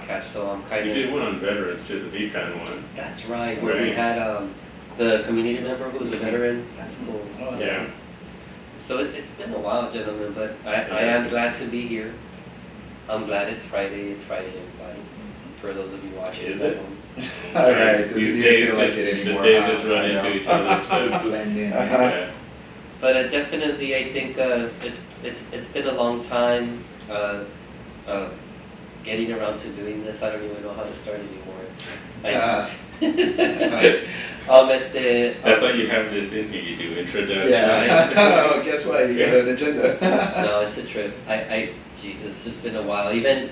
podcast, so I'm kind You of... did one on veterans too, the VPAN one. That's right, where we Right. had the community member who was a veteran. That's cool. Oh, Yeah. So it's been a while, gentlemen, but I am glad to be here. I'm glad it's Friday. It's Friday, everybody. For those of you watching Is at it? home. Alright, to These see days if you like just, it the anymore. days just run I know. into each other. Just blend in. Yeah. But definitely, I think it's been a long time getting around to doing this. I don't even know how to start anymore. That's why you have this in here. You do introduction. Yeah. Oh, guess what? You got an agenda. No, it's a trip. Jeez, it's just been a while. Even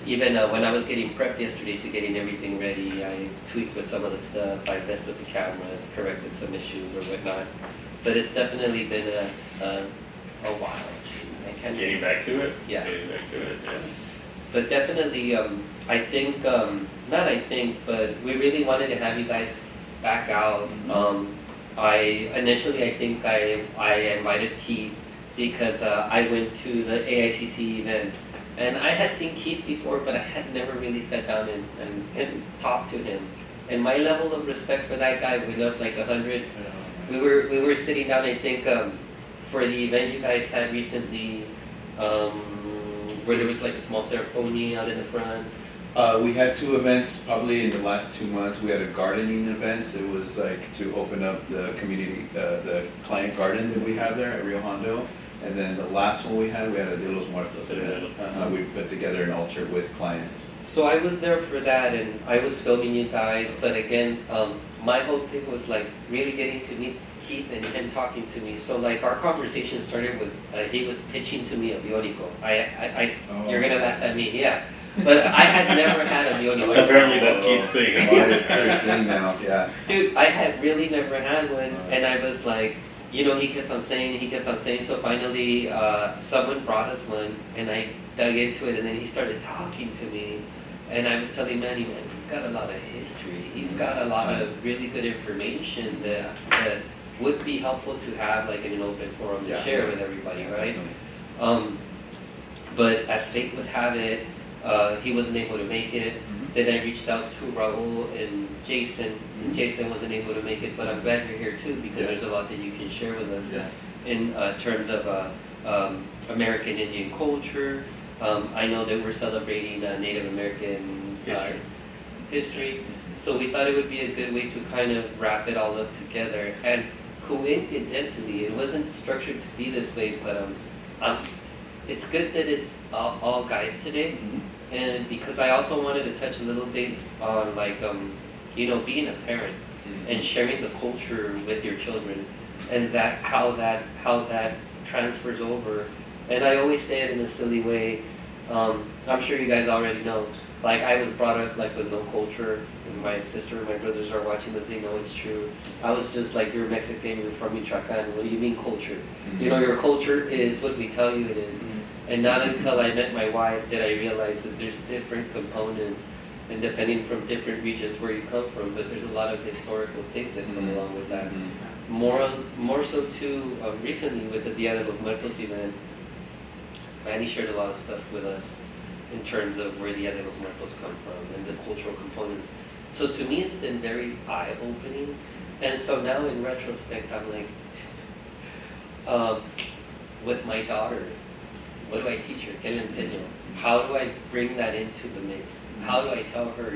when I was getting prepped yesterday to getting everything ready, I tweaked with some of the stuff. I messed with the cameras, corrected some issues or whatnot. But it's definitely been a while. Jeez, I can't Getting back to it. Yeah. Getting back to it. Yeah. But definitely, I think, but we really wanted to have you guys back out. I think I invited Keith because I went to the AICC event. And I had seen Keith before, but I had never really sat down and talked to him. And my level of respect for that guy went up like 100. We were sitting down, I think, for the event you guys had recently, where there was like a small ceremony out in the front. We had two events probably in the last 2 months. We had a gardening event. It was like to open up the community, the client garden that we have there at Rio Hondo. And then the last one we had a De los Muertos event. We put together an altar with clients. So I was there for that, and I was filming you guys. But again, my whole thing was like really getting to meet Keith and him talking to me. So like our conversation started with he was pitching to me a bionico. You're gonna laugh at me, yeah. But I had never had a bionico. Apparently that's Keith saying. Thing now, yeah. Dude, I had really never had one, and I was like, he kept on saying, so finally someone brought us one, and I dug into it, and then he started talking to me, and I was telling Manny, man, he's got a lot of history, he's got a lot of really good information that would be helpful to have like in an open forum to share with everybody, right? But as fate would have it, he wasn't able to make it. Then I reached out to Raul and Jason. And Jason wasn't able to make it, but I'm glad you're here too because there's a lot that you can share with us in terms of American Indian culture. I know that we're celebrating Native American history, so we thought it would be a good way to kind of wrap it all up together. And coincidentally, it wasn't structured to be this way, but it's good that it's all guys today. And because I also wanted to touch a little bit on like being a parent and sharing the culture with your children, and how that transfers over. And I always say it in a silly way. I'm sure you guys already know. Like I was brought up like with no culture, and my sister and my brothers are watching this. They know it's true. I was just like, you're Mexican, you're from Michoacan. What do you mean culture? Your culture is what we tell you it is. And not until I met my wife did I realize that there's different components, and depending from different regions where you come from, but there's a lot of historical things that come along with that. More so too, recently with the Dia de los Muertos event, Manny shared a lot of stuff with us in terms of where Dia de los Muertos come from and the cultural components. So to me it's been very eye-opening, and so now in retrospect I'm like, with my daughter, what do I teach her? ¿Qué le enseño? How do I bring that into the mix? How do I tell her,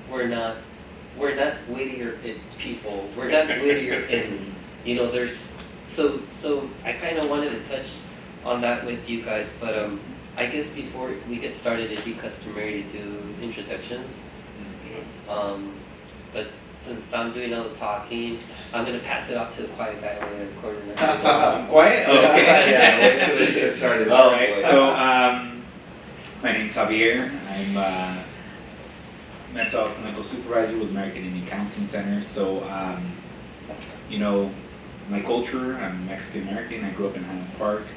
we're not wittier people. We're not wittier ends. There's so I kind of wanted to touch on that with you guys, but I guess before we get started, it'd be customary to do introductions. But since I'm doing all the talking, I'm going to pass it off to the quiet guy over in the corner next to me. Quiet? Okay. Yeah, wait till we get started. All right. So, my name's Javier. I'm mental health clinical supervisor with American Indian Counseling Center. So, my culture, I'm Mexican American. I grew up in Highland Park.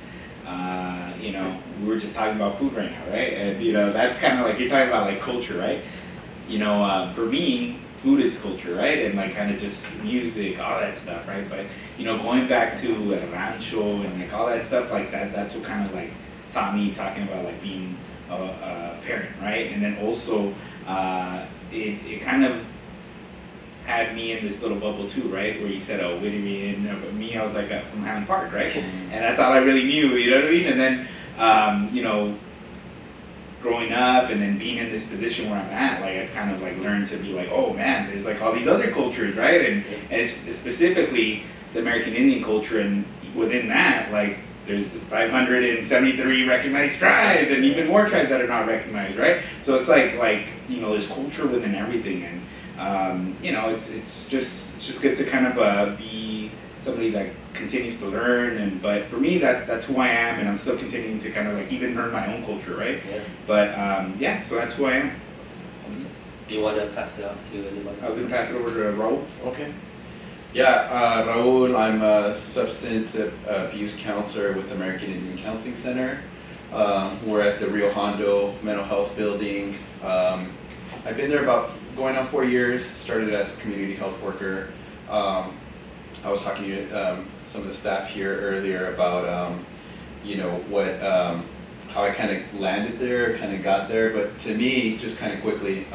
We were just talking about food right now, right? And, that's kind of like, you're talking about like culture, right? For me, food is culture, right? And like kind of just music, all that stuff, right? But, going back to El Rancho and like all that stuff like that, that's what kind of like taught me talking about like being parent, right? And then also it kind of had me in this little bubble too, right? Where you said, oh, Whittierian, but me, I was like from Highland Park, right? And that's all I really knew, you know what I mean? And then, you know, growing up and then being in this position where I'm at, like I've kind of like learned to be like, oh man, there's like all these other cultures, right? And it's specifically the American Indian culture, and within that, like there's 573 recognized tribes and even more tribes that are not recognized, right? So it's like you know, there's culture within everything, and you know, it's just good to kind of be somebody that continues to learn, but for me that's who I am, and I'm still continuing to kind of like even learn my own culture, right? Yeah. But yeah, so that's who I am. Do you want to pass it out to anybody? I was gonna pass it over to Raul. Okay. Yeah, Raul, I'm a substance abuse counselor with American Indian Counseling Center. We're at the Rio Hondo Mental Health Building. I've been there about going on 4 years, started as a community health worker. I was talking to some of the staff here earlier about, you know, what, how I kind of landed there, kind of got there, but to me, just kind of quickly,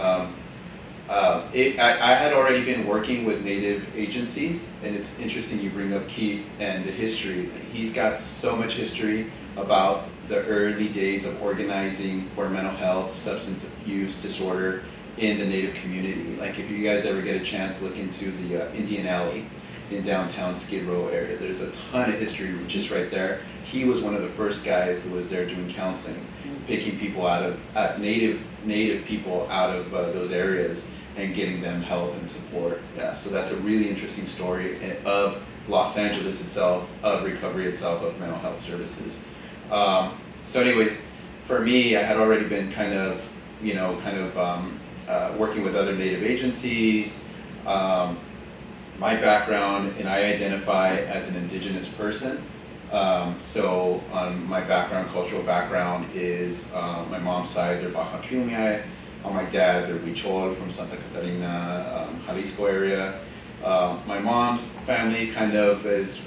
I had already been working with Native agencies, and it's interesting you bring up Keith and the history. He's got so much history about the early days of organizing for mental health, substance use disorder in the Native community. Like if you guys ever get a chance, look into the Indian Alley in downtown Skid Row area. There's a ton of history just right there. He was one of the first guys that was there doing counseling, picking people out of native people out of those areas and getting them help and support. Yeah, so that's a really interesting story of Los Angeles itself, of recovery itself, of mental health services. So anyways, for me, I had already been kind of working with other Native agencies. My background, and I identify as an Indigenous person. So my background, cultural background is my mom's side, they're Baja California. On my dad, they're Huichol from Santa Catarina, Jalisco area. My mom's family kind of is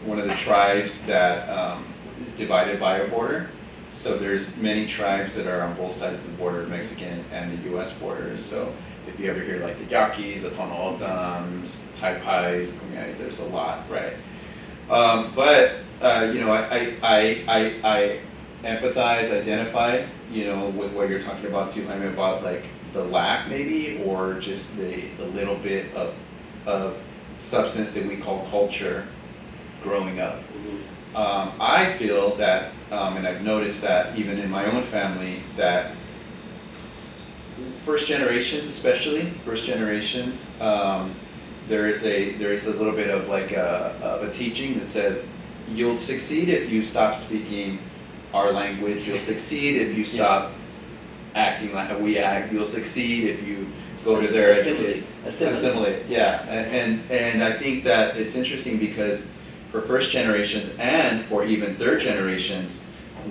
one of the tribes that is divided by a border. So there's many tribes that are on both sides of the border, Mexican and the U.S. borders. So if you ever hear like the Yaquis, the Tonaoltans, Taipais, there's a lot, right? But you know, I empathize, identify, you know, with what you're talking about too, Jaime, about like the lack maybe, or just the little bit of substance that we call culture growing up. I feel that, and I've noticed that even in my own family, that first generations, there is a little bit of like a teaching that said, you'll succeed if you stop speaking our language. You'll succeed if you stop acting like how we act. You'll succeed if you go to their assimilate. Yeah, and I think that it's interesting because for first generations and for even third generations,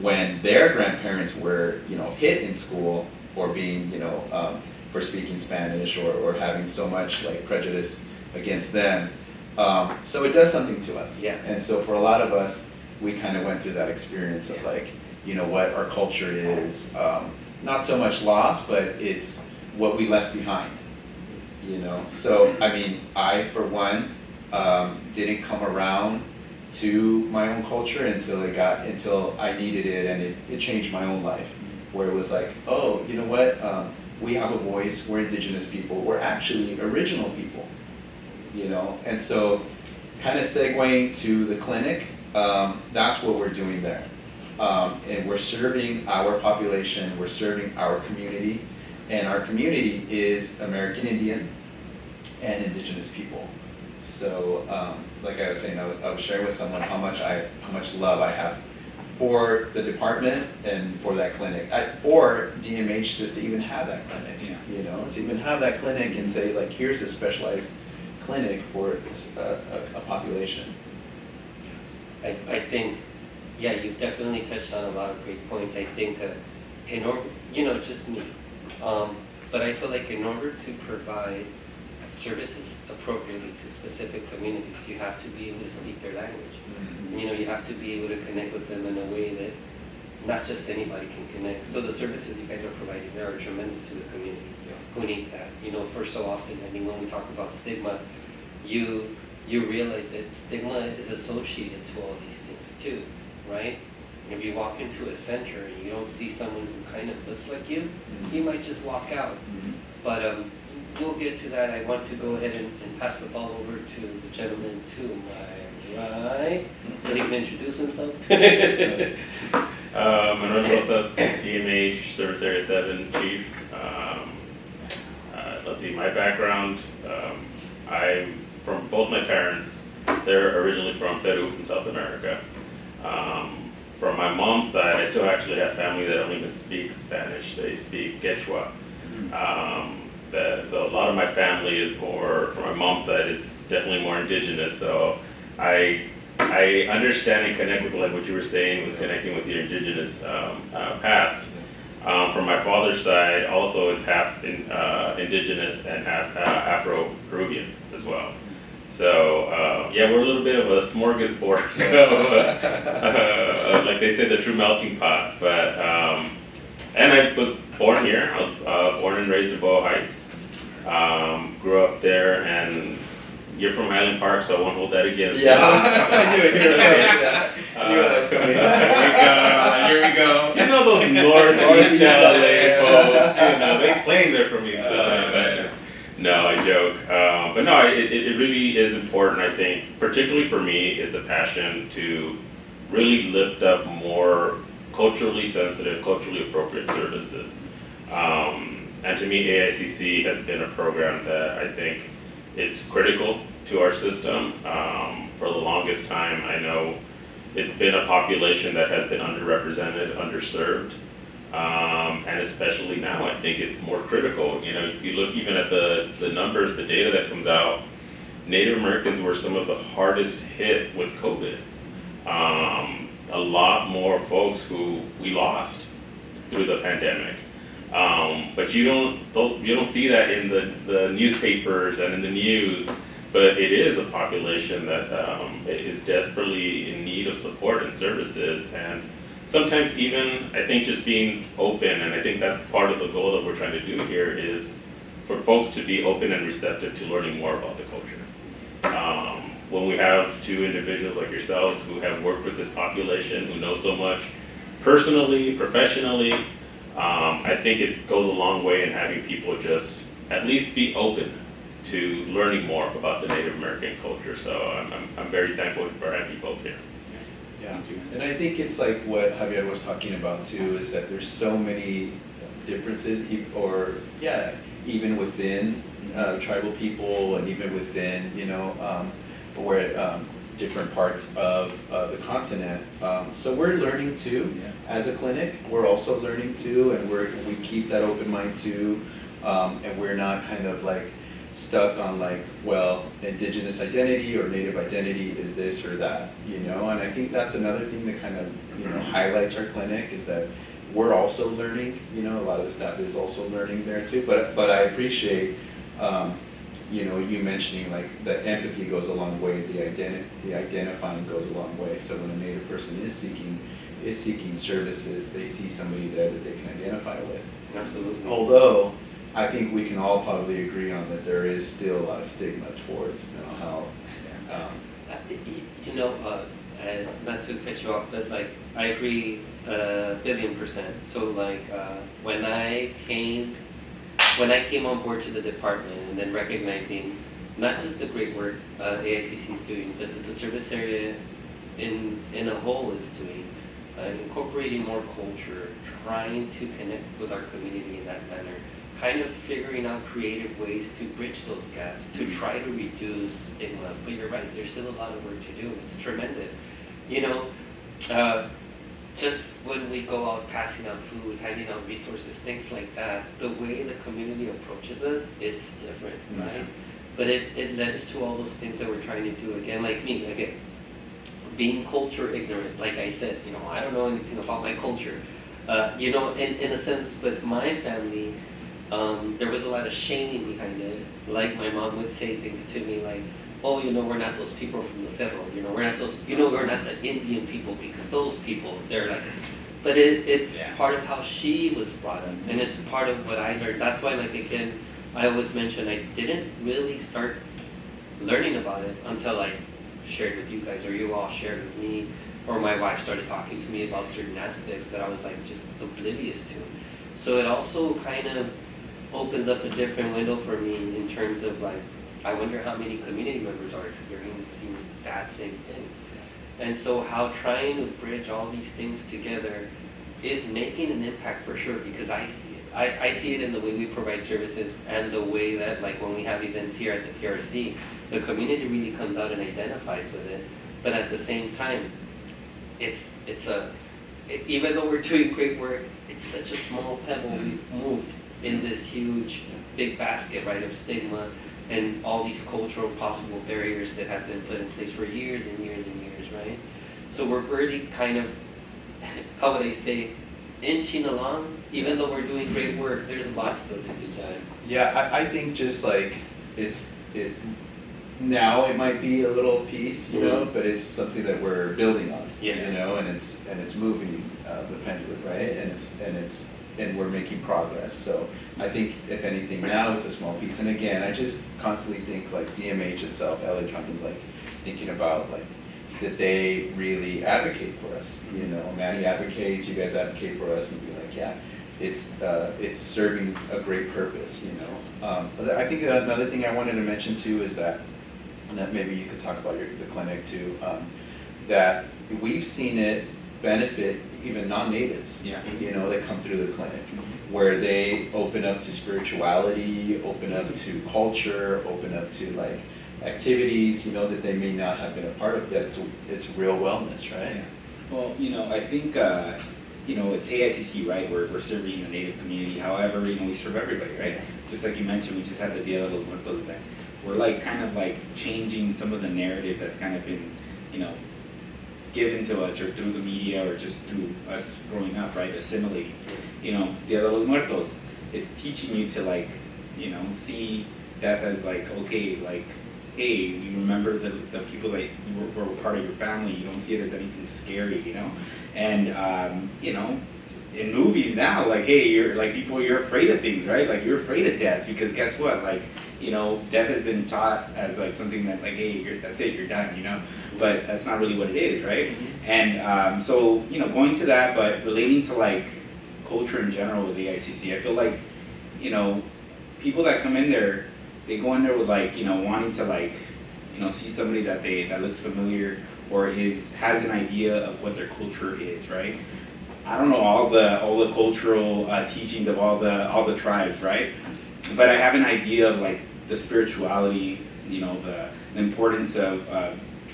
when their grandparents were, you know, hit in school or being, you know, for speaking Spanish or having so much like prejudice against them, so it does something to us. Yeah. And so for a lot of us, we kind of went through that experience of like, you know, what our culture is, not so much lost, but it's what we left behind, you know. So I mean, I for one didn't come around to my own culture until I needed it, and it changed my own life, where it was like, oh, you know what, we have a voice, we're Indigenous people, we're actually original people, you know. And so kind of segueing to the clinic, that's what we're doing there. And we're serving our population, we're serving our community, and our community is American Indian and Indigenous people. So, like I was saying, I was sharing with someone how much love I have for the department and for that clinic, for DMH just to even have that clinic. Yeah. You know, to even have that clinic and say like, here's a specialized clinic for a population. I think, yeah, you've definitely touched on a lot of great points. I think, in order, you know, just me, but I feel like in order to provide services appropriately to specific communities, you have to be able to speak their language. Mm-hmm. You know, you have to be able to connect with them in a way that not just anybody can connect. So the services you guys are providing there are tremendous to the community. Who needs that? You know, for so often, I mean, when we talk about stigma, you realize that stigma is associated to all these things too, right? If you walk into a center and you don't see someone who kind of looks like you, you might just walk out. But we'll get to that. I want to go ahead and pass the ball over to the gentleman to my right, so he can introduce himself. Manuel Rosas, DMH, Service Area 7 Chief. Let's see, my background, I'm from both my parents. They're originally from Peru, from South America. From my mom's side, I still actually have family that don't even speak Spanish. They speak Quechua. So a lot of my family is more, from my mom's side, is definitely more indigenous. So I understand and connect with like what you were saying with connecting with your indigenous past. From my father's side, also it's half indigenous and half Afro-Peruvian as well. So yeah, we're a little bit of a smorgasbord, like they say, the true melting pot. But and I was born here. I was born and raised in Boa Heights. Grew up there, and you're from Highland Park, so I won't hold that against you. I knew it. I knew it was coming. Here we go. You know those Northeast LA folks, you know, they claim they're from East LA, but no, I joke. But no, it really is important, I think, particularly for me, it's a passion to really lift up more culturally sensitive, culturally appropriate services. And to me, AICC has been a program that I think it's critical to our system. For the longest time, I know it's been a population that has been underrepresented, underserved, and especially now, I think it's more critical. You know, if you look even at the numbers, the data that comes out, Native Americans were some of the hardest hit with COVID. A lot more folks who we lost through the pandemic. But you don't see that in the newspapers and in the news, but it is a population that is desperately in need of support and services, and sometimes even, I think, just being open, and I think that's part of the goal that we're trying to do here, is for folks to be open and receptive to learning more about the culture. When we have two individuals like yourselves who have worked with this population, who know so much personally, professionally, I think it goes a long way in having people just at least be open to learning more about the Native American culture. So I'm very thankful for having you both here. Yeah, and I think it's like what Javier was talking about too, is that there's so many differences, even within tribal people, and even within, where different parts of the continent. So we're learning too. As a clinic, we're also learning too, and we keep that open mind too, and we're not kind of like stuck on like, well, indigenous identity or native identity is this or that, and I think that's another thing that kind of highlights our clinic, is that we're also learning. A lot of the staff is also learning there too, but I appreciate you mentioning like the empathy goes a long way, the identifying goes a long way. So when a Native person is seeking services, they see somebody there that they can identify with. Absolutely. Although I think we can all probably agree on that there is still a lot of stigma towards mental health. Not to cut you off, but like I agree 1,000,000,000%. So like when I came on board to the department, and then recognizing not just the great work AICC is doing, but that the service area in a whole is doing, incorporating more culture, trying to connect with our community in that manner, kind of figuring out creative ways to bridge those gaps, to try to reduce stigma. But you're right, there's still a lot of work to do. It's tremendous. Just when we go out passing out food, handing out resources, things like that, the way the community approaches us, it's different, right? But it lends to all those things that we're trying to do. Again, like me, again, being culture ignorant, like I said, I don't know anything about my culture. In a sense, with my family, there was a lot of shaming behind it. Like my mom would say things to me like, oh, we're not those people from the Cerro, we're not the Indian people, because those people, they're like, But it's Yeah. part of how she was brought up, and it's part of what I learned. That's why, like again, I always mention I didn't really start learning about it until I shared with you guys, or you all shared with me, or my wife started talking to me about certain aspects that I was like just oblivious to. So it also kind of opens up a different window for me in terms of like, I wonder how many community members are experiencing that same thing. And so how trying to bridge all these things together is making an impact for sure, because I see it. I see it in the way we provide services and the way that, like, when we have events here at the PRC, the community really comes out and identifies with it. But at the same time, even though we're doing great work, it's such a small pebble we moved in this huge, big basket, right, of stigma and all these cultural possible barriers that have been put in place for years and years and years, right? So we're really kind of, how would I say, inching along. Even though we're doing great work, there's a lot still to be done. Yeah, I think just like now it might be a little piece, you know, but it's something that we're building on. Yes. You know, and it's moving the pendulum, right? And we're making progress. So I think if anything now it's a small piece. And again, I just constantly think like DMH itself, LA County, like thinking about like that they really advocate for us. You know, Manny advocates, you guys advocate for us, and be like, yeah, it's serving a great purpose. You know, but I think another thing I wanted to mention too is that, and that maybe you could talk about the clinic too, that we've seen it benefit even non-natives, you know, that come through the clinic, where they open up to spirituality, open up to culture, open up to like activities, you know, that they may not have been a part of, that it's real wellness, right? Yeah. Well, you know, I think, you know, it's AICC, right? We're serving the Native community. However, you know, we serve everybody, right? Just like you mentioned, we just had the Dia de los Muertos event. We're like kind of like changing some of the narrative that's kind of been, you know, given to us or through the media or just through us growing up, right? Assimilating. You know, Dia de los Muertos is teaching you to like, you know, see death as like, okay, like, hey, you remember the people that were part of your family. You don't see it as anything scary, you know? And, you know, in movies now, like, hey, you're afraid of things, right? Like, you're afraid of death because guess what? Like, you know, death has been taught as like something that like, hey, that's it, you're done, you know? But that's not really what it is, right? And so, you know, going to that, but relating to like culture in general with the ICC, I feel like, you know, people that come in there, they go in there with like, you know, wanting to like, you know, see somebody that looks familiar or has an idea of what their culture is, right? I don't know all the cultural teachings of all the tribes, right? But I have an idea of like the spirituality, you know, the importance of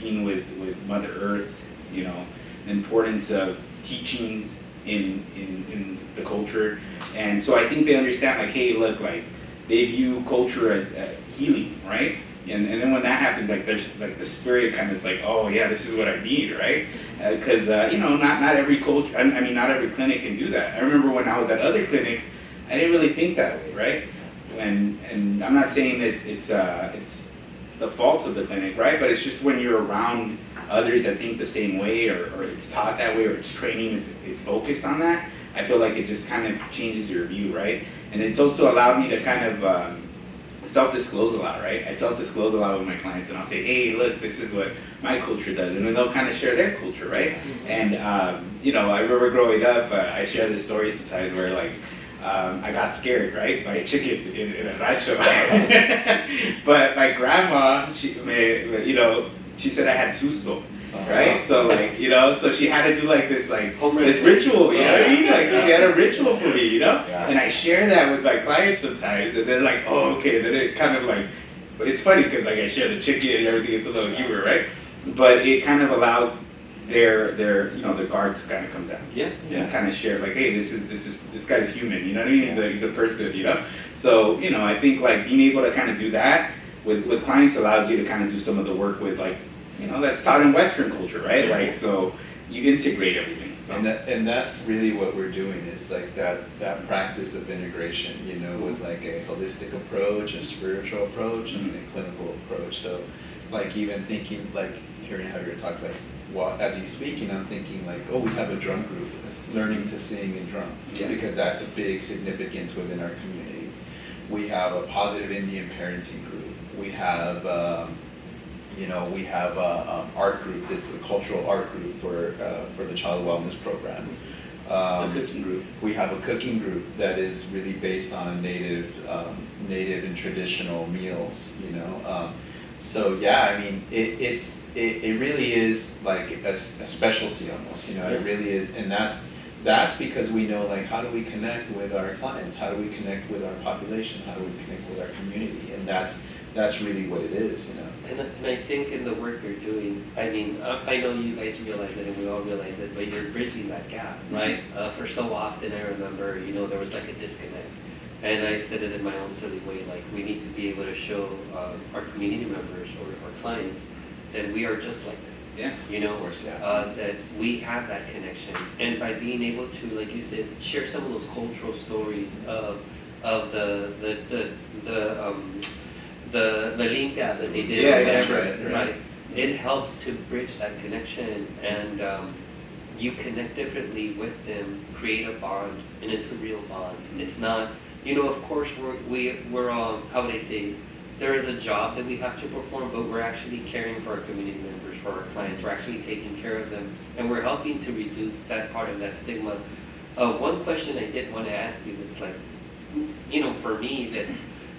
being with Mother Earth, you know, the importance of teachings in the culture, and so I think they understand like, hey, look, like they view culture as healing, right? And then when that happens, like there's like the spirit kind of is like, oh yeah, this is what I need, right? Because you know, not every culture, I mean, not every clinic can do that. I remember when I was at other clinics, I didn't really think that way, right? And I'm not saying it's the fault of the clinic, right? But it's just when you're around others that think the same way, or it's taught that way, or its training is focused on that, I feel like it just kind of changes your view, right? And it's also allowed me to kind of self-disclose a lot, right? I self-disclose a lot with my clients, and I'll say, hey, look, this is what my culture does, and then they'll kind of share their culture, right? And you know, I remember growing up, I share this story sometimes where like, I got scared, right, by a chicken in a rancho. But my grandma, you know, she said I had susto, right? So like, you know, so she had to do like this ritual, you know what I mean? Like she had a ritual for me, you know? Yeah. And I share that with my clients sometimes, and they're like, oh, okay. Then it kind of like, it's funny because like I share the chicken and everything, it's a little humor, right? But it kind of allows their you know, their guards to kind of come down. Yeah. And kind of share like, hey, this guy's human, you know what I mean? He's a person, you know? So, you know, I think like being able to kind of do that with clients allows you to kind of do some of the work with like, you know, that's taught in Western culture, right? Yeah. Like, so you integrate everything. So. And that's really what we're doing, is like that practice of integration, you know, with like a holistic approach, a spiritual approach, and a clinical approach. So like even thinking like hearing how you're talking, like, well, as you speaking, I'm thinking like, oh, we have a drum group, learning to sing and drum, because that's a big significance within our community. We have a positive Indian parenting group. We have, we have a art group. This is a cultural art group for the child wellness program. The cooking group. We have a cooking group that is really based on native and traditional meals. So yeah, I mean, it really is like a specialty almost. It really is, and that's because we know, like, how do we connect with our clients? How do we connect with our population? How do we connect with our community? And that's really what it is. And I think in the work you're doing, I mean, I know you guys realize it and we all realize it, but you're bridging that gap, right? For so often I remember, there was like a disconnect. And I said it in my own silly way, like, we need to be able to show our community members or our clients that we are just like them. Yeah. Of course, yeah. That we have that connection. And by being able to, like you said, share some of those cultural stories of the limpia that they did, Yeah, or whatever, right. It helps to bridge that connection, and you connect differently with them, create a bond, and it's a real bond. It's not, of course we're how would I say, there is a job that we have to perform, but we're actually caring for our community members, for our clients. We're actually taking care of them, and we're helping to reduce that part of that stigma. One question I did want to ask you that's like, for me, that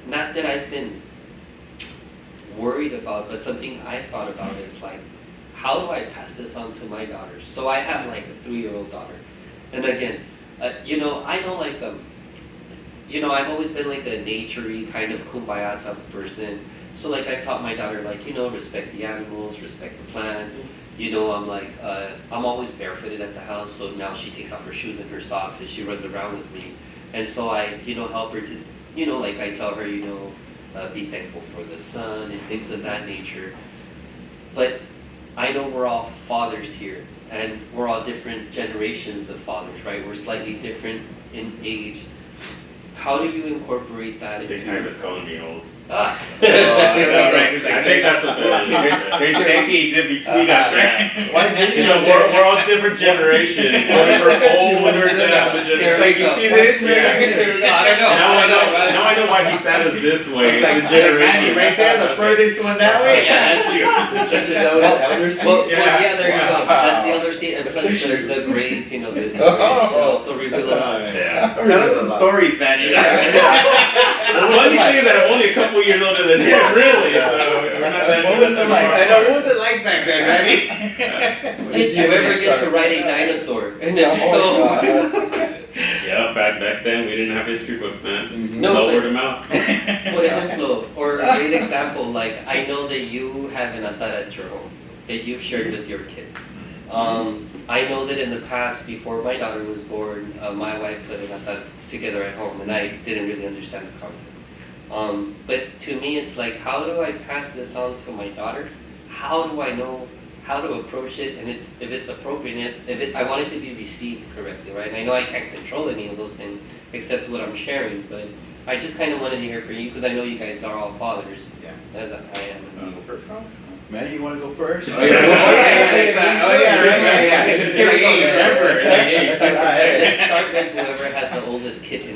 not that I've been worried about, but something I thought about is like, how do I pass this on to my daughters? So I have like a 3-year-old daughter, and again, I don't like I've always been like a nature-y kind of kumbaya type of person. So like I've taught my daughter, like, respect the animals, respect the plants. I'm like, I'm always barefooted at the house, so now she takes off her shoes and her socks and she runs around with me. And so I, help her to, like I tell her, be thankful for the sun and things of that nature. But I know we're all fathers here, and we're all different generations of fathers, right? We're slightly different in age. How do you incorporate that into... They kind of calling me old. Ah. I think that's what There's decades in between us, right? Why didn't you? we're all different generations. We're older than the generation. Like, you see this? I don't know. Now I know why he sat us this way. It's like the generation. right there, the furthest one that way. Yeah, that's you. Elder seat? Well, yeah, there you go. That's the elder seat, and plus the grays, also reveal it on. Yeah. Tell us some stories, man. The funny thing is that I'm only a couple years older than him, really. So we're not that. What was it like? I know, what was it like back then, right? Did you ever get to ride a dinosaur? And then Yeah, back then we didn't have history books, man. Mhm. It's all No, word of mouth. Por ejemplo, or a great example, like I know that you have an altar at your home that you've shared with your kids. I know that in the past, before my daughter was born, my wife put an altar together at home, and I didn't really understand the concept. But to me, it's like, how do I pass this on to my daughter? How do I know how to approach it, and if it's appropriate, I want it to be received correctly, right? And I know I can't control any of those things except what I'm sharing, but I just kind of wanted to hear from you because I know you guys are all fathers, as I am. Man, you want to go first? Oh yeah, right. Here we go. Remember. Let's start with whoever has the oldest kid in this.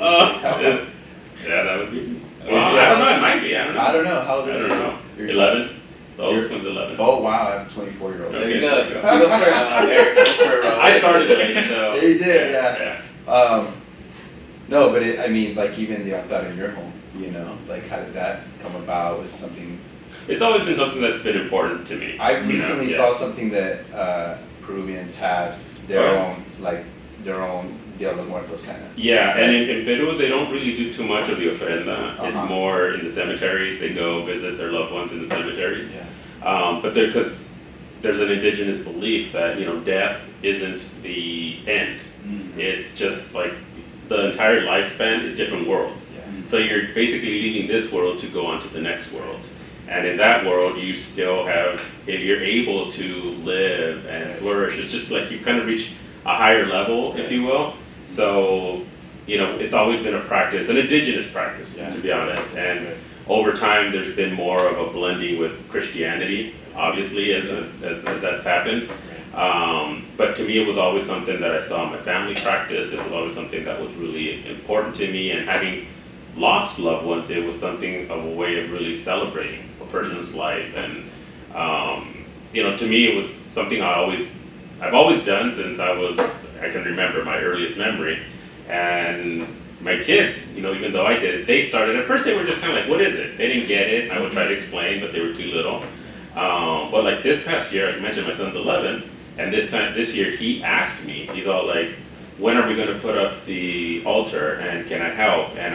Yeah, that would be. Well, I don't know. It might be. I don't know. I don't know. How old I is don't it? know. Your 11. The oldest one's 11. Oh wow, I'm a 24-year-old. There you Okay, go. so You go first. I started late, so. You did, yeah. Yeah. No, but I mean, like even the altar in your home, like how did that come about? Was something It's always been something that's been important to me. I recently Yeah. saw something that Peruvians have their own Dia de los Muertos kind of. Yeah, and in Peru, they don't really do too much of the ofrenda. It's Uh-huh. more in the cemeteries. They go visit their loved ones in the cemeteries. Yeah. But because there's an indigenous belief that, death isn't the end. Mm-hmm. It's just like the entire lifespan is different worlds. Yeah. So you're basically leaving this world to go on to the next world. And in that world, you still have, if you're able to live and flourish, it's just like you've kind of reached a higher level, if you will. So, it's always been a practice, an indigenous practice, to be honest. And over time, there's been more of a blending with Christianity. obviously, as that's happened. But to me, it was always something that I saw in my family practice. It was always something that was really important to me. And having lost loved ones, it was something of a way of really celebrating a person's life. And, to me, it was something I've always done since I can remember my earliest memory. And my kids, even though I did it, they started, at first they were just kind of like, what is it? They didn't get it. I would try to explain, but they were too little. But like this past year, I mentioned my son's 11, and this year he asked me, he's all like, when are we going to put up the altar, and can I help? And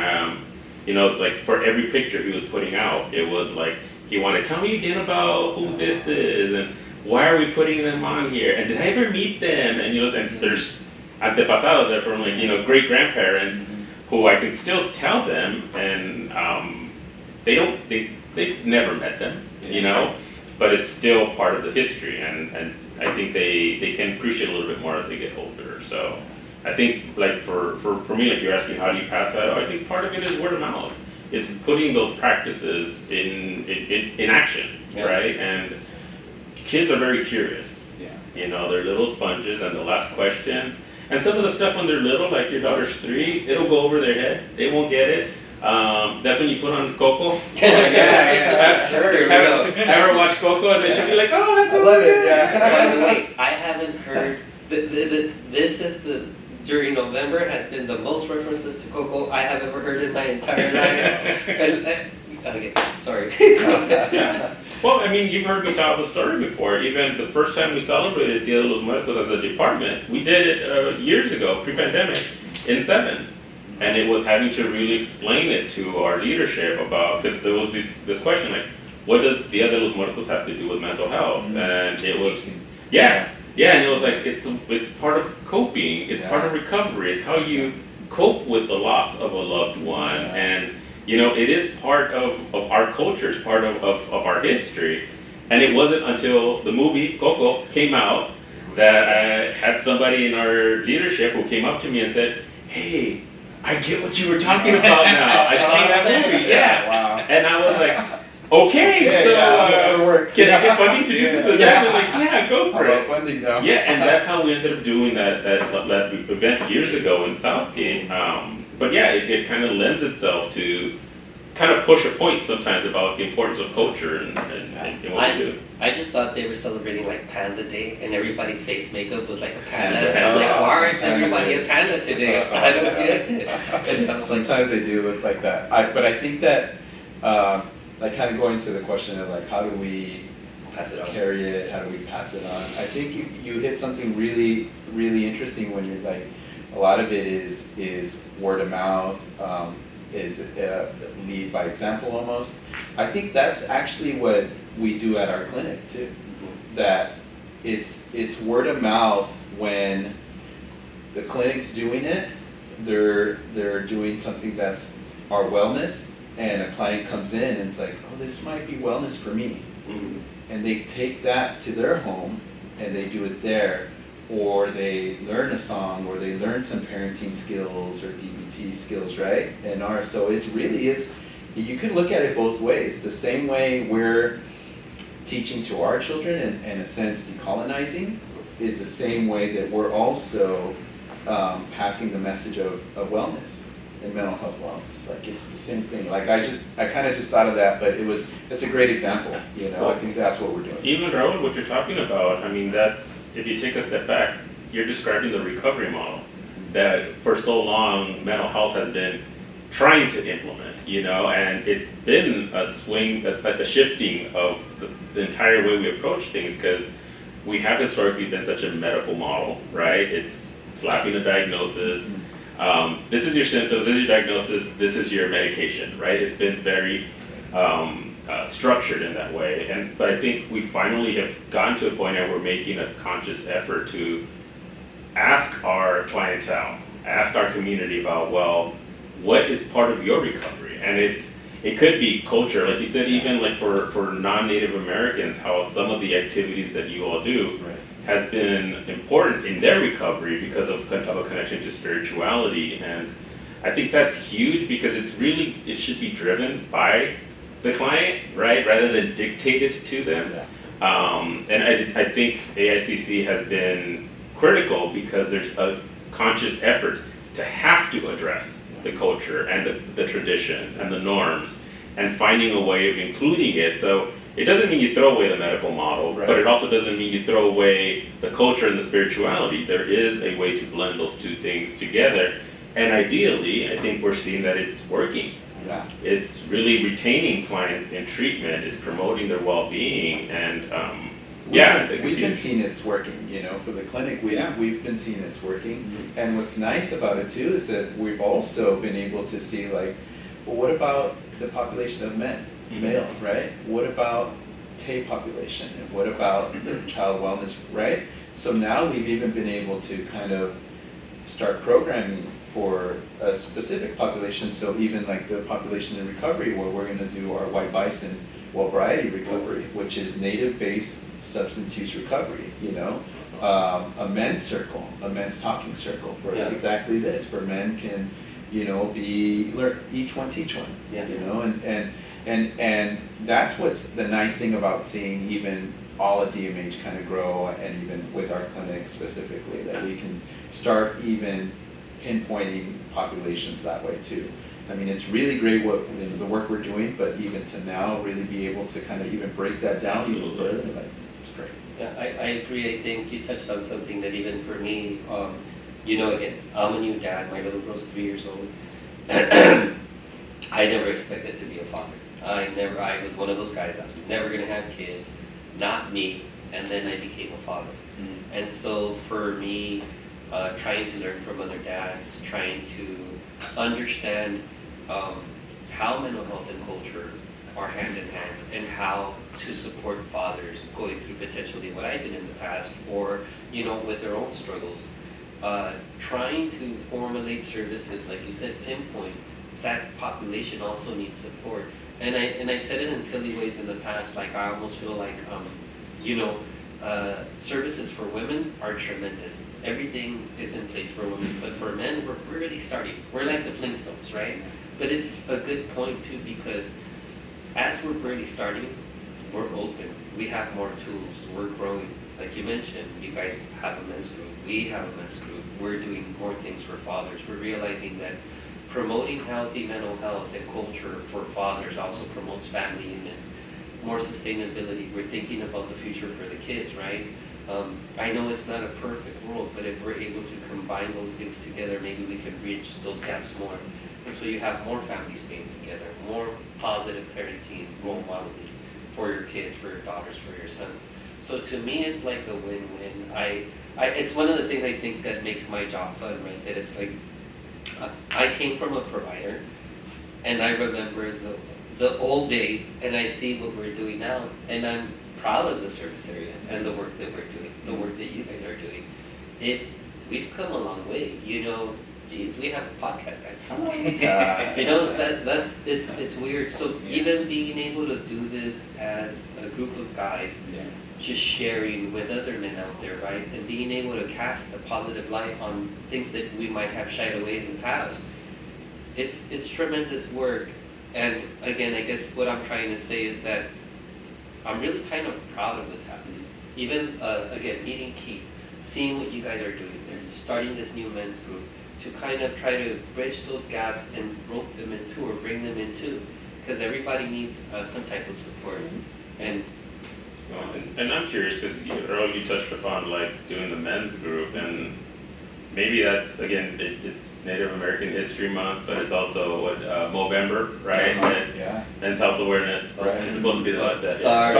it's like for every picture he was putting out, it was like, he wanted to tell me again about who this is, and why are we putting them on here, and did I ever meet them? And and there's antepasados there from like great grandparents who I can still tell them, and they've never met them, but it's still part of the history, and I think they can appreciate a little bit more as they get older. So I think like for me, like you're asking, how do you pass that? I think part of it is word of mouth. It's putting those practices in action, right? And kids are very curious. They're little sponges, and they'll ask questions. And some of the stuff when they're little, like your daughter's 3, it'll go over their head. They won't get it. That's when you put on Coco. Ever watch Coco? And they should be like, oh, that's so good. By the way, I haven't heard. During November has been the most references to Coco I have ever heard in my entire life. Okay, sorry. Yeah. Well, I mean, you've heard me tell the story before. Even the first time we celebrated Dia de los Muertos as a department, we did it years ago, pre-pandemic, in 7. And it was having to really explain it to our leadership about, because there was this question like, what does Dia de los Muertos have to do with mental health? And it was, and it was like, it's part of coping, it's part of recovery, it's how you cope with the loss of a loved one. And it is part of our culture, it's part of our history. And it wasn't until the movie Coco came out that I had somebody in our leadership who came up to me and said, hey, I get what you were talking about now. I saw that movie. Wow. And I was like, okay, so can I get funding to do this? And they were like, go for it. Funding now. And that's how we ended up doing that event years ago in Southgate. But it kind of lends itself to kind of push a point sometimes about the importance of culture and what we do. I just thought they were celebrating like Panda Day, and everybody's face makeup was like a panda. And I'm like, why is everybody a panda today? I don't get it. Sometimes they do look like that. But I think that, like kind of going to the question of like, how do we pass it on, carry it? How do we pass it on? I think you hit something really, really interesting when you're like, a lot of it is word of mouth, is lead by example almost. I think that's actually what we do at our clinic too. That it's word of mouth when the clinic's doing it, they're doing something that's our wellness, and a client comes in and it's like, oh, this might be wellness for me. And they take that to their home and they do it there, or they learn a song, or they learn some parenting skills or DBT skills, right? So it really is, you can look at it both ways. The same way we're teaching to our children and in a sense decolonizing is the same way that we're also passing the message of wellness and mental health wellness. Like it's the same thing. Like I kind of just thought of that, but that's a great example. I think that's what we're doing. Even Raul, what you're talking about, I mean, that's, if you take a step back, you're describing the recovery model that for so long mental health has been trying to implement, and it's been a swing, a shifting of the entire way we approach things, because we have historically been such a medical model, right? It's slapping a diagnosis. This is your symptoms, this is your diagnosis, this is your medication, right? It's been very structured in that way. But I think we finally have gotten to a point where we're making a conscious effort to ask our clientele, ask our community about, well, what is part of your recovery? And it could be culture, like you said, even like for non-Native Americans, how some of the activities that you all do has been important in their recovery because of a connection to spirituality. And I think that's huge, because it should be driven by the client, right, rather than dictated to them. And I think AICC has been critical because there's a conscious effort to have to address the culture and the traditions and the norms and finding a way of including it. So it doesn't mean you throw away the medical model, Right. but it also doesn't mean you throw away the culture and the spirituality. There is a way to blend those two things together. And ideally, I think we're seeing that it's working. Yeah. It's really retaining clients in treatment, it's promoting their well-being, and We've been seeing it's working, for the clinic, we've been seeing it's working. Mhm. And what's nice about it too is that we've also been able to see well, what about the population of men, Mhm. male, right? What about TAY population? And what about the child wellness, right? So now we've even been able to kind of start programming for a specific population, so even like the population in recovery, where we're gonna do our white bison Wellbriety recovery, which is native-based substance use recovery, a men's circle, a men's talking circle for exactly this, where men can, learn, each one teach one, and that's what's the nice thing about seeing even all of DMH kind of grow, and even with our clinic specifically, that we can start even pinpointing populations that way too. I mean, it's really great what the work we're doing, but even to now really be able to kind of even break that down even further, it's great. Yeah, I agree. I think you touched on something that even for me, again, I'm a new dad. My little girl's 3 years old. I never expected to be a father. I was one of those guys that was never gonna have kids, not me, and then I became a father. Mm-hmm. And so for me, trying to learn from other dads, trying to understand how mental health and culture are hand in hand, and how to support fathers going through potentially what I did in the past, or with their own struggles. Trying to formulate services, like you said, pinpoint that population also needs support. And I've said it in silly ways in the past. Like I almost feel like services for women are tremendous. Everything is in place for women, but for men, we're really starting. We're like the Flintstones, right? But it's a good point too, because as we're really starting, we're open. We have more tools. We're growing. Like you mentioned, you guys have a men's group. We have a men's group. We're doing more things for fathers. We're realizing that promoting healthy mental health and culture for fathers also promotes family units, more sustainability. We're thinking about the future for the kids, right? I know it's not a perfect world, but if we're able to combine those things together, maybe we can bridge those gaps more. And so you have more families staying together, more positive parenting, role modeling for your kids, for your daughters, for your sons. So to me, it's like a win-win. It's one of the things I think that makes my job fun, right? That it's like, I came from a provider, and I remember the old days, and I see what we're doing now, and I'm proud of the service area and the work that we're doing, the work that you guys are doing. We've come a long way, geez, we have a podcast, guys. It's weird. So even being able to do this as a group of guys, just sharing with other men out there, right? And being able to cast a positive light on things that we might have shied away in the past. It's tremendous work. And again, I guess what I'm trying to say is that I'm really kind of proud of what's happening. Even, again, meeting Keith, seeing what you guys are doing there, starting this new men's group, to kind of try to bridge those gaps and rope them into or bring them into, because everybody needs some type of support. And I'm curious, because earlier you touched upon like doing the men's group, and maybe that's, again, it's Native American History Month, but it's also Movember, right? It's Men's Health Awareness. Right. It's supposed to be the last day. sorry.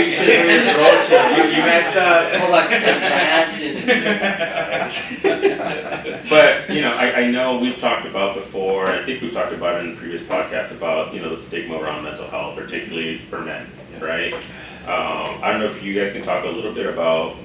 You should have raised the roll show. You messed up. Hold on, imagine. But I know we've talked about before. I think we've talked about it in previous podcasts about the stigma around mental health, particularly for men, right? I don't know if you guys can talk a little bit about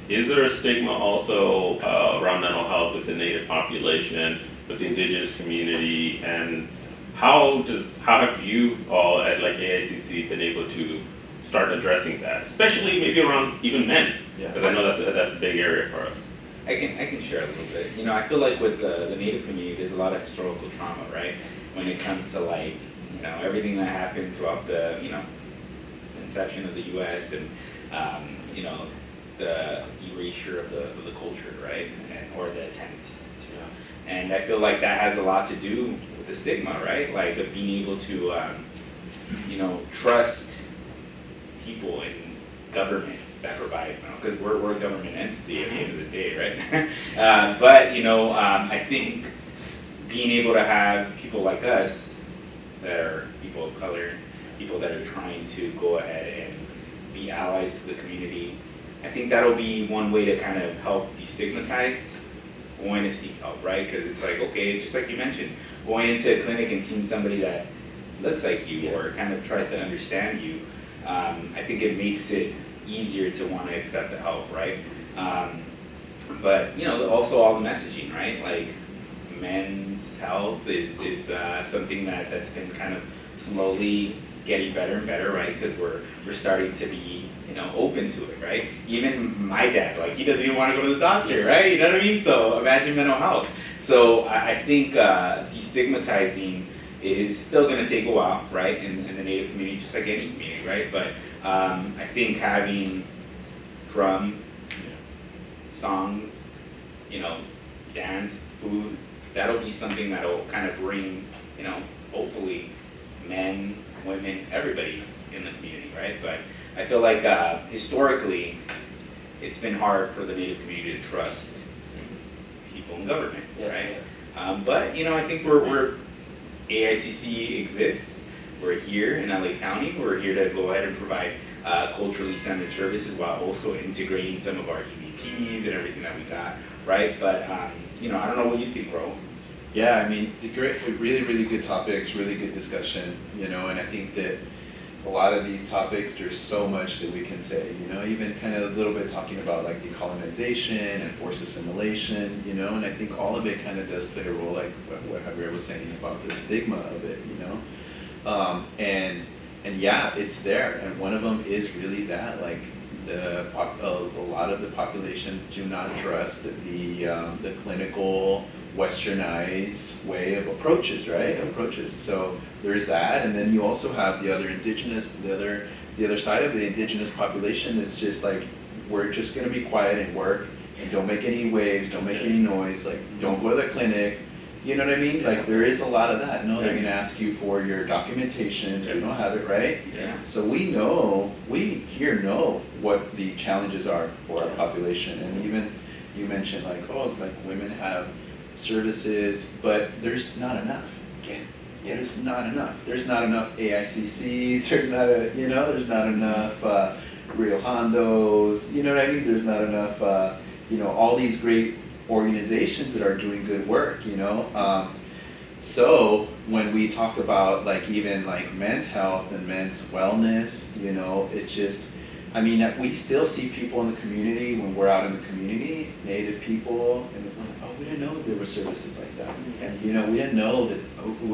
is there a stigma also around mental health with the Native population, with the Indigenous community, and how have you all at AICC been able to start addressing that, especially maybe around even men, because I know that's a big area for us. I can share a little bit. I feel like with the Native community, there's a lot of historical trauma, right? When it comes to everything that happened throughout the inception of the U.S. and you know, the erasure of the culture, right, or the attempt to. And I feel like that has a lot to do with the stigma, right? Like of being able to, you know, trust people in government that provide, because we're a government entity at the end of the day, right? But you know, I think being able to have people like us that are people of color, people that are trying to go ahead and be allies to the community, I think that'll be one way to kind of help destigmatize going to seek help, right? Because it's like, okay, just like you mentioned, going into a clinic and seeing somebody that looks like you or kind of tries to understand you, I think it makes it easier to want to accept the help, right? But you know, also all the messaging, right? Like men's health is something that's been kind of slowly getting better and better, right? Because we're starting to be, you know, open to it, right? Even my dad, like he doesn't even want to go to the doctor, right? You know what I mean? So imagine mental health. So I think destigmatizing is still going to take a while, right? In the Native community, just like any community, right? But I think having drum, songs, you know, dance, food, that'll be something that'll kind of bring, you know, hopefully men, women, everybody in the community, right? But I feel like historically, it's been hard for the Native community to trust people in government, right? But you know, I think we're AICC exists. We're here in LA County. We're here to go ahead and provide culturally centered services while also integrating some of our EVPs and everything that we got, right? But you know, I don't know what you think, bro. Yeah, I mean, really, really good topics, really good discussion, you know, and I think that a lot of these topics, there's so much that we can say, you know, even kind of a little bit talking about like decolonization and forced assimilation, you know, and I think all of it kind of does play a role, like what Javier was saying about the stigma of it, you know, and yeah, it's there, and one of them is really that, like a lot of the population do not trust the clinical westernized way of approaches, right? So there's that, and then you also have the other side of the indigenous population. It's just like, we're just gonna be quiet and work, and don't make any waves, don't make any noise, like don't go to the clinic. You know what I mean? Like there is a lot of that. No, they're gonna ask you for your documentation, so we don't have it, right? Yeah. So we here know what the challenges are for our population, and even you mentioned like, oh, like women have services, but there's not enough. There's not enough. There's not enough AICCs. There's not enough Rio Hondos. You know what I mean? There's not enough. All these great organizations that are doing good work. You know. So when we talk about like even like men's health and men's wellness, you know, it's just. I mean, we still see people in the community when we're out in the community, Native people, and we're like, oh, we didn't know there were services like that. And, you know, we didn't know that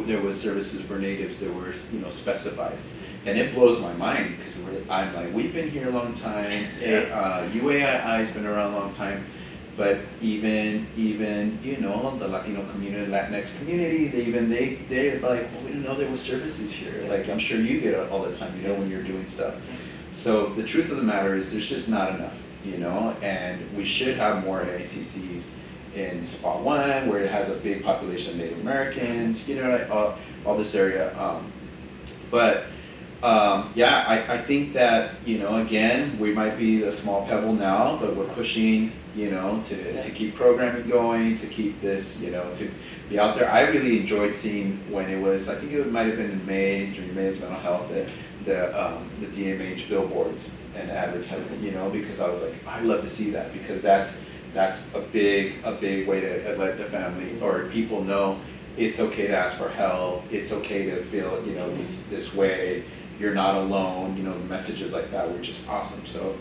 there was services for Natives that were, you know, specified. And it blows my mind because I'm like, we've been here a long time, UAI's been around a long time, but even you know, the Latino community, Latinx community, they're like, well, we didn't know there were services here. Like, I'm sure you get it all the time, you know, when you're doing stuff. So the truth of the matter is there's just not enough, you know, and we should have more AICCs in Spot 1 where it has a big population of Native Americans, you know, like all this area. I think that, you know, again, we might be a small pebble now, but we're pushing, you know, to keep programming going, to keep this, you know, to be out there. I really enjoyed seeing when it was, I think it might have been in May, during May's mental health, the DMH billboards and advertising, you know, because I was like, I'd love to see that, because that's a big way to let the family or people know it's okay to ask for help, it's okay to feel, you know, this way, you're not alone, you know, messages like that were just awesome. So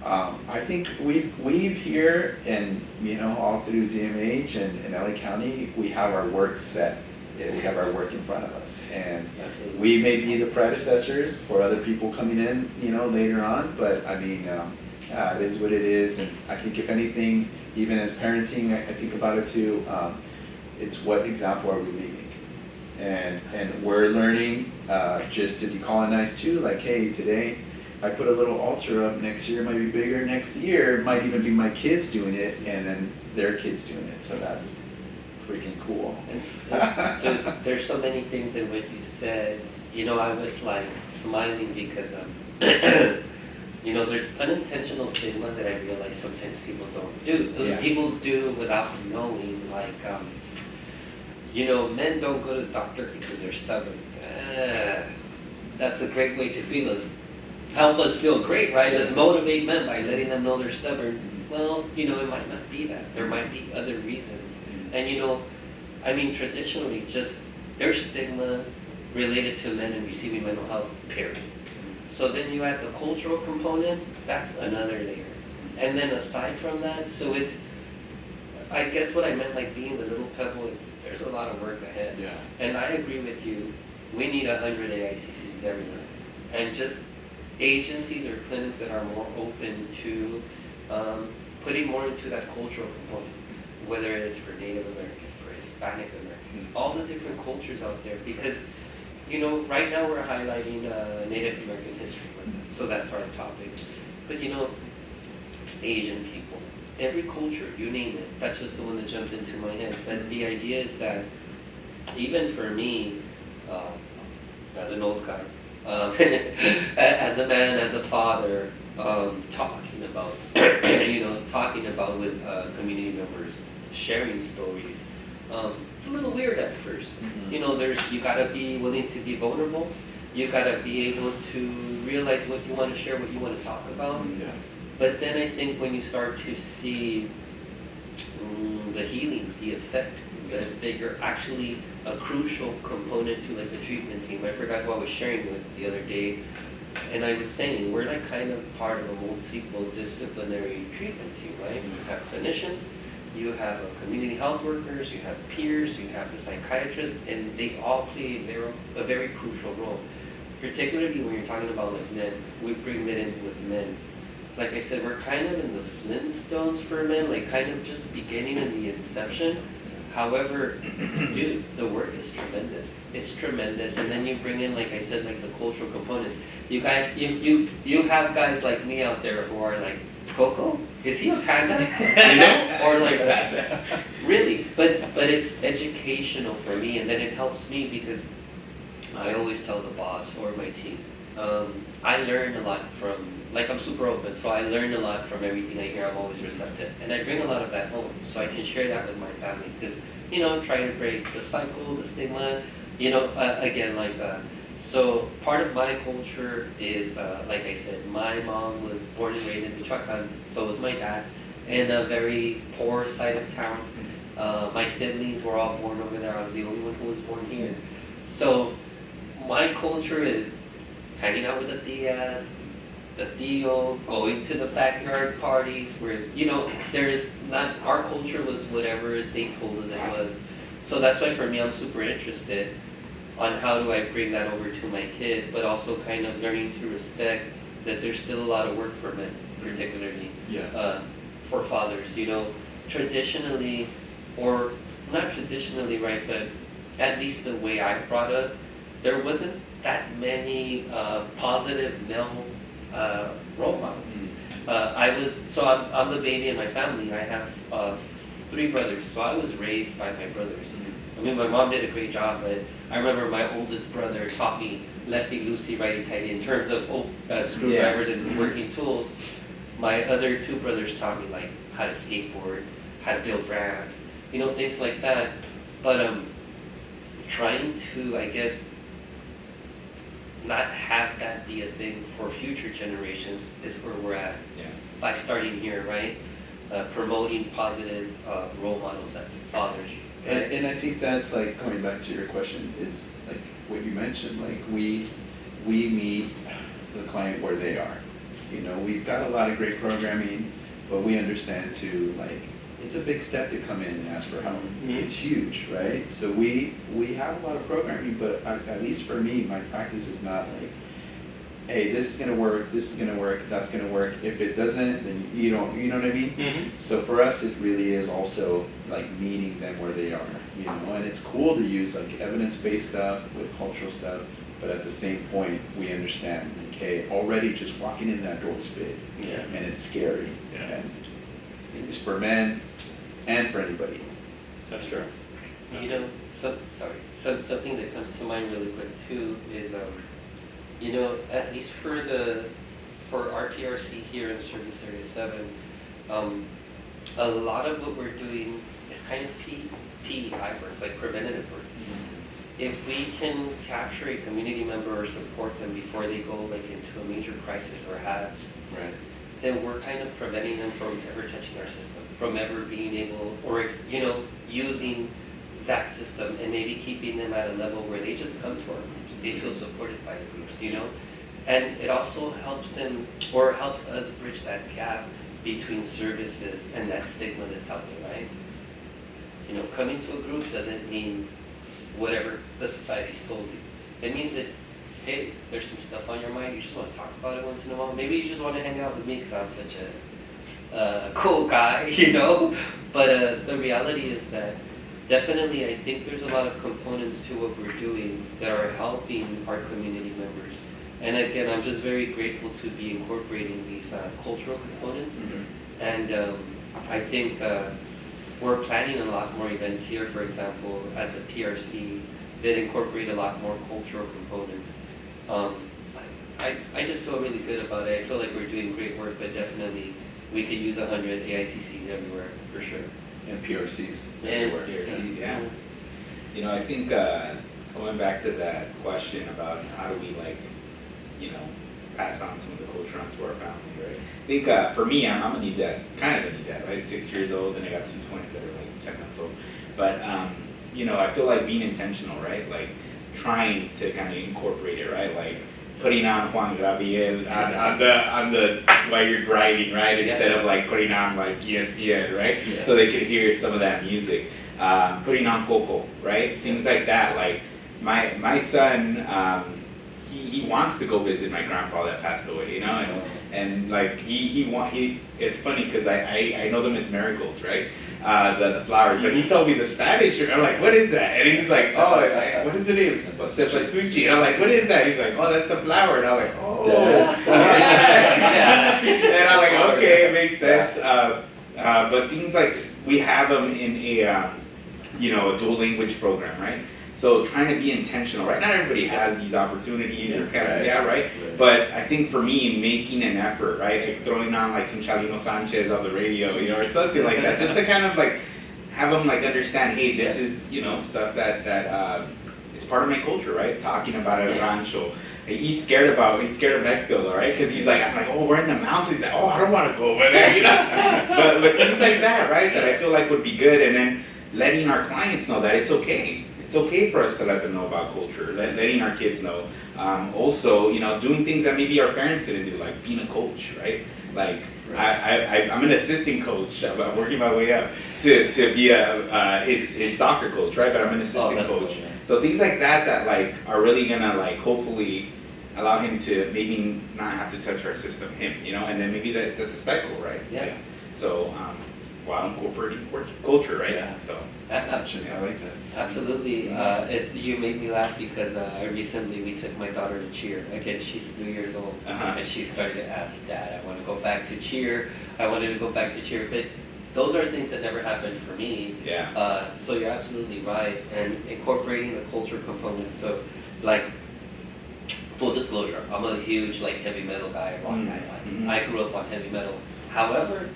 I think we've here, and you know, all through DMH and LA County, we have our work set. Yeah, we have our work in front of us, and we may be the predecessors for other people coming in, you know, later on. But I mean, it is what it is, and I think if anything, even as parenting, I think about it too. It's what example are we leaving, and we're learning just to decolonize too. Like, hey, today, I put a little altar up next year, it might be bigger next year, it might even be my kids doing it, and then their kids doing it, so that's freaking cool. And there's so many things in what you said. You know, I was like smiling because you know, there's unintentional stigma that I realize sometimes people don't do. Yeah. People do without knowing, like, you know, men don't go to the doctor because they're stubborn. That's a great way to feel us. Help us feel great, right? Let's motivate men by letting them know they're stubborn. Well, you know, it might not be that. There might be other reasons. And you know, I mean, traditionally, just there's stigma related to men and receiving mental health, period. So then you add the cultural component, that's another layer. And then aside from that, so it's, I guess what I meant like being the little pebble is there's a lot of work ahead. Yeah. And I agree with you, we need 100 AICCs everywhere. And just agencies or clinics that are more open to putting more into that cultural component, whether it's for Native American, for Hispanic Americans, all the different cultures out there, because you know, right now we're highlighting Native American history, so that's our topic. But you know, Asian people, every culture, you name it, that's just the one that jumped into my head. But the idea is that even for me, as an old guy, as a man, as a father, talking about, you know, talking about with community members, sharing stories. It's a little weird at first. You know, you gotta be willing to be vulnerable. You gotta be able to realize what you want to share, what you want to talk about. Yeah. But then I think when you start to see the healing, the effect, that you're actually a crucial component to like the treatment team. I forgot who I was sharing with the other day, and I was saying we're like kind of part of a multidisciplinary treatment team, right? You have clinicians, you have community health workers, you have peers, you have the psychiatrists, and they all play a very crucial role. Particularly when you're talking about like men, we bring that in with men. Like I said, we're kind of in the Flintstones for men, like kind of just beginning in the inception. However, dude, the work is tremendous. It's tremendous, and then you bring in, like I said, like the cultural components. You guys, you have guys like me out there who are like, Coco, is he a panda? You know, or like that. Really, but it's educational for me, and then it helps me because I always tell the boss or my team, I learn a lot from. Like I'm super open, so I learn a lot from everything I hear. I'm always receptive, and I bring a lot of that home, so I can share that with my family. Because you know, I'm trying to break the cycle, the stigma. You know, again, like so part of my culture is like I said, my mom was born and raised in Michoacan, so was my dad, in a very poor side of town. My siblings were all born over there. I was the only one who was born here. So my culture is hanging out with the tias, the tío, going to the backyard parties where, you know, there's not, our culture was whatever they told us it was. So that's why for me I'm super interested on how do I bring that over to my kid, but also kind of learning to respect that there's still a lot of work for men, particularly for fathers. You know, traditionally, or not traditionally, right, but at least the way I brought up, there wasn't that many positive male role models. I'm the baby in my family. I have 3 brothers, so I was raised by my brothers. I mean, my mom did a great job, but I remember my oldest brother taught me lefty loosey, righty tighty in terms of screwdrivers and working tools. My other 2 brothers taught me like how to skateboard, how to build ramps, you know, things like that. But trying to, I guess, not have that be a thing for future generations is where we're at. By starting here, right? Promoting positive role models as fathers. Right? And I think that's like coming back to your question is like what you mentioned, like we meet the client where they are. You know, we've got a lot of great programming, but we understand too, like it's a big step to come in and ask for help. It's huge, right? So we have a lot of programming, but at least for me, my practice is not like, hey, this is gonna work, this is gonna work, that's gonna work. If it doesn't, then you know what I mean? So for us, it really is also like meeting them where they are, you know. And it's cool to use like evidence-based stuff with cultural stuff, But at the same point, we understand, okay, already just walking in that door is big. Yeah. And it's scary. Yeah. And it's for men and for anybody. That's true. You know, something that comes to mind really quick too is, you know, at least for our PRC here in Service Area 7, a lot of what we're doing is kind of PEI work, like preventative work. If we can capture a community member or support them before they go like into a major crisis or have, Right. then we're kind of preventing them from ever touching our system, from ever being able, or you know, using that system, and maybe keeping them at a level where they just come to our groups. They feel supported by the groups, you know? And it also helps them, or helps us bridge that gap between services and that stigma that's out there, right? You know, coming to a group doesn't mean whatever the society's told you. It means that, hey, there's some stuff on your mind, you just want to talk about it once in a while. Maybe you just want to hang out with me because I'm such a cool guy, you know? But the reality is that definitely I think there's a lot of components to what we're doing that are helping our community members. And again, I'm just very grateful to be incorporating these cultural components. Mm-hmm. And I think we're planning a lot more events here, for example, at the PRC that incorporate a lot more cultural components. I just feel really good about it. I feel like we're doing great work, but definitely we could use 100 AICCs everywhere, for sure. And PRCs. And PRCs, yeah. You know, I think going back to that question about how do we like, you know, pass on some of the culture onto our family, right? I think for me, I'm a new dad, kind of a new dad, right? 6 years old, and I got 2 twins that are like 10 months old. But you know, I feel like being intentional, right? Like trying to kind of incorporate it, right? Like putting on Juan Gabriel on the while you're driving, right? Instead of like putting on like ESPN, right? Yeah. So they could hear some of that music. Putting on Coco, right? Things like that. Like my son, he wants to go visit my grandpa that passed away, you know, and like he it's funny because I know them as marigolds, right? The flowers, but he told me the Spanish, and I'm like, what is that? And he's like, oh, like, what is it? Cempasúchil. And I'm like, what is that? He's like, oh, that's the flower. And I'm like, oh. Yeah. And I'm like, okay, it makes sense. But things like, we have them in a, you know, a dual language program, right? So trying to be intentional, right? Not everybody has these opportunities or kind of, right? But I think for me, making an effort, right? Like throwing on like some Chalino Sanchez on the radio, you know, or something like that, just to kind of like have them like understand, hey, this is, you know, stuff that is part of my culture, right? Talking about a rancho. He's scared of Mexico though, right? Because he's like, I'm like, oh, we're in the mountains. He's like, oh, I don't want to go over there, you know? but things like that, right? That I feel like would be good. And then letting our clients know that it's okay. It's okay for us to let them know about culture, letting our kids know. Also, you know, doing things that maybe our parents didn't do, like being a coach, right? Like, I'm an assistant coach. I'm working my way up to be his soccer coach, right? But I'm an assistant coach. Cool, yeah. So things like that like are really gonna like hopefully allow him to maybe not have to touch our system, him, you know, and then maybe that's a cycle, right? Yeah. Like, so while incorporating culture, right? Yeah. So Absolutely, I like that. Absolutely. You made me laugh because recently we took my daughter to cheer. Again, she's 3 years old, and she started to ask, Dad, I want to go back to cheer. I wanted to go back to cheer. But those are things that never happened for me. yeah. So you're absolutely right. And incorporating the culture component. So, like, full disclosure, I'm a huge like heavy metal guy, rock guy. Like, I grew up on heavy metal. However,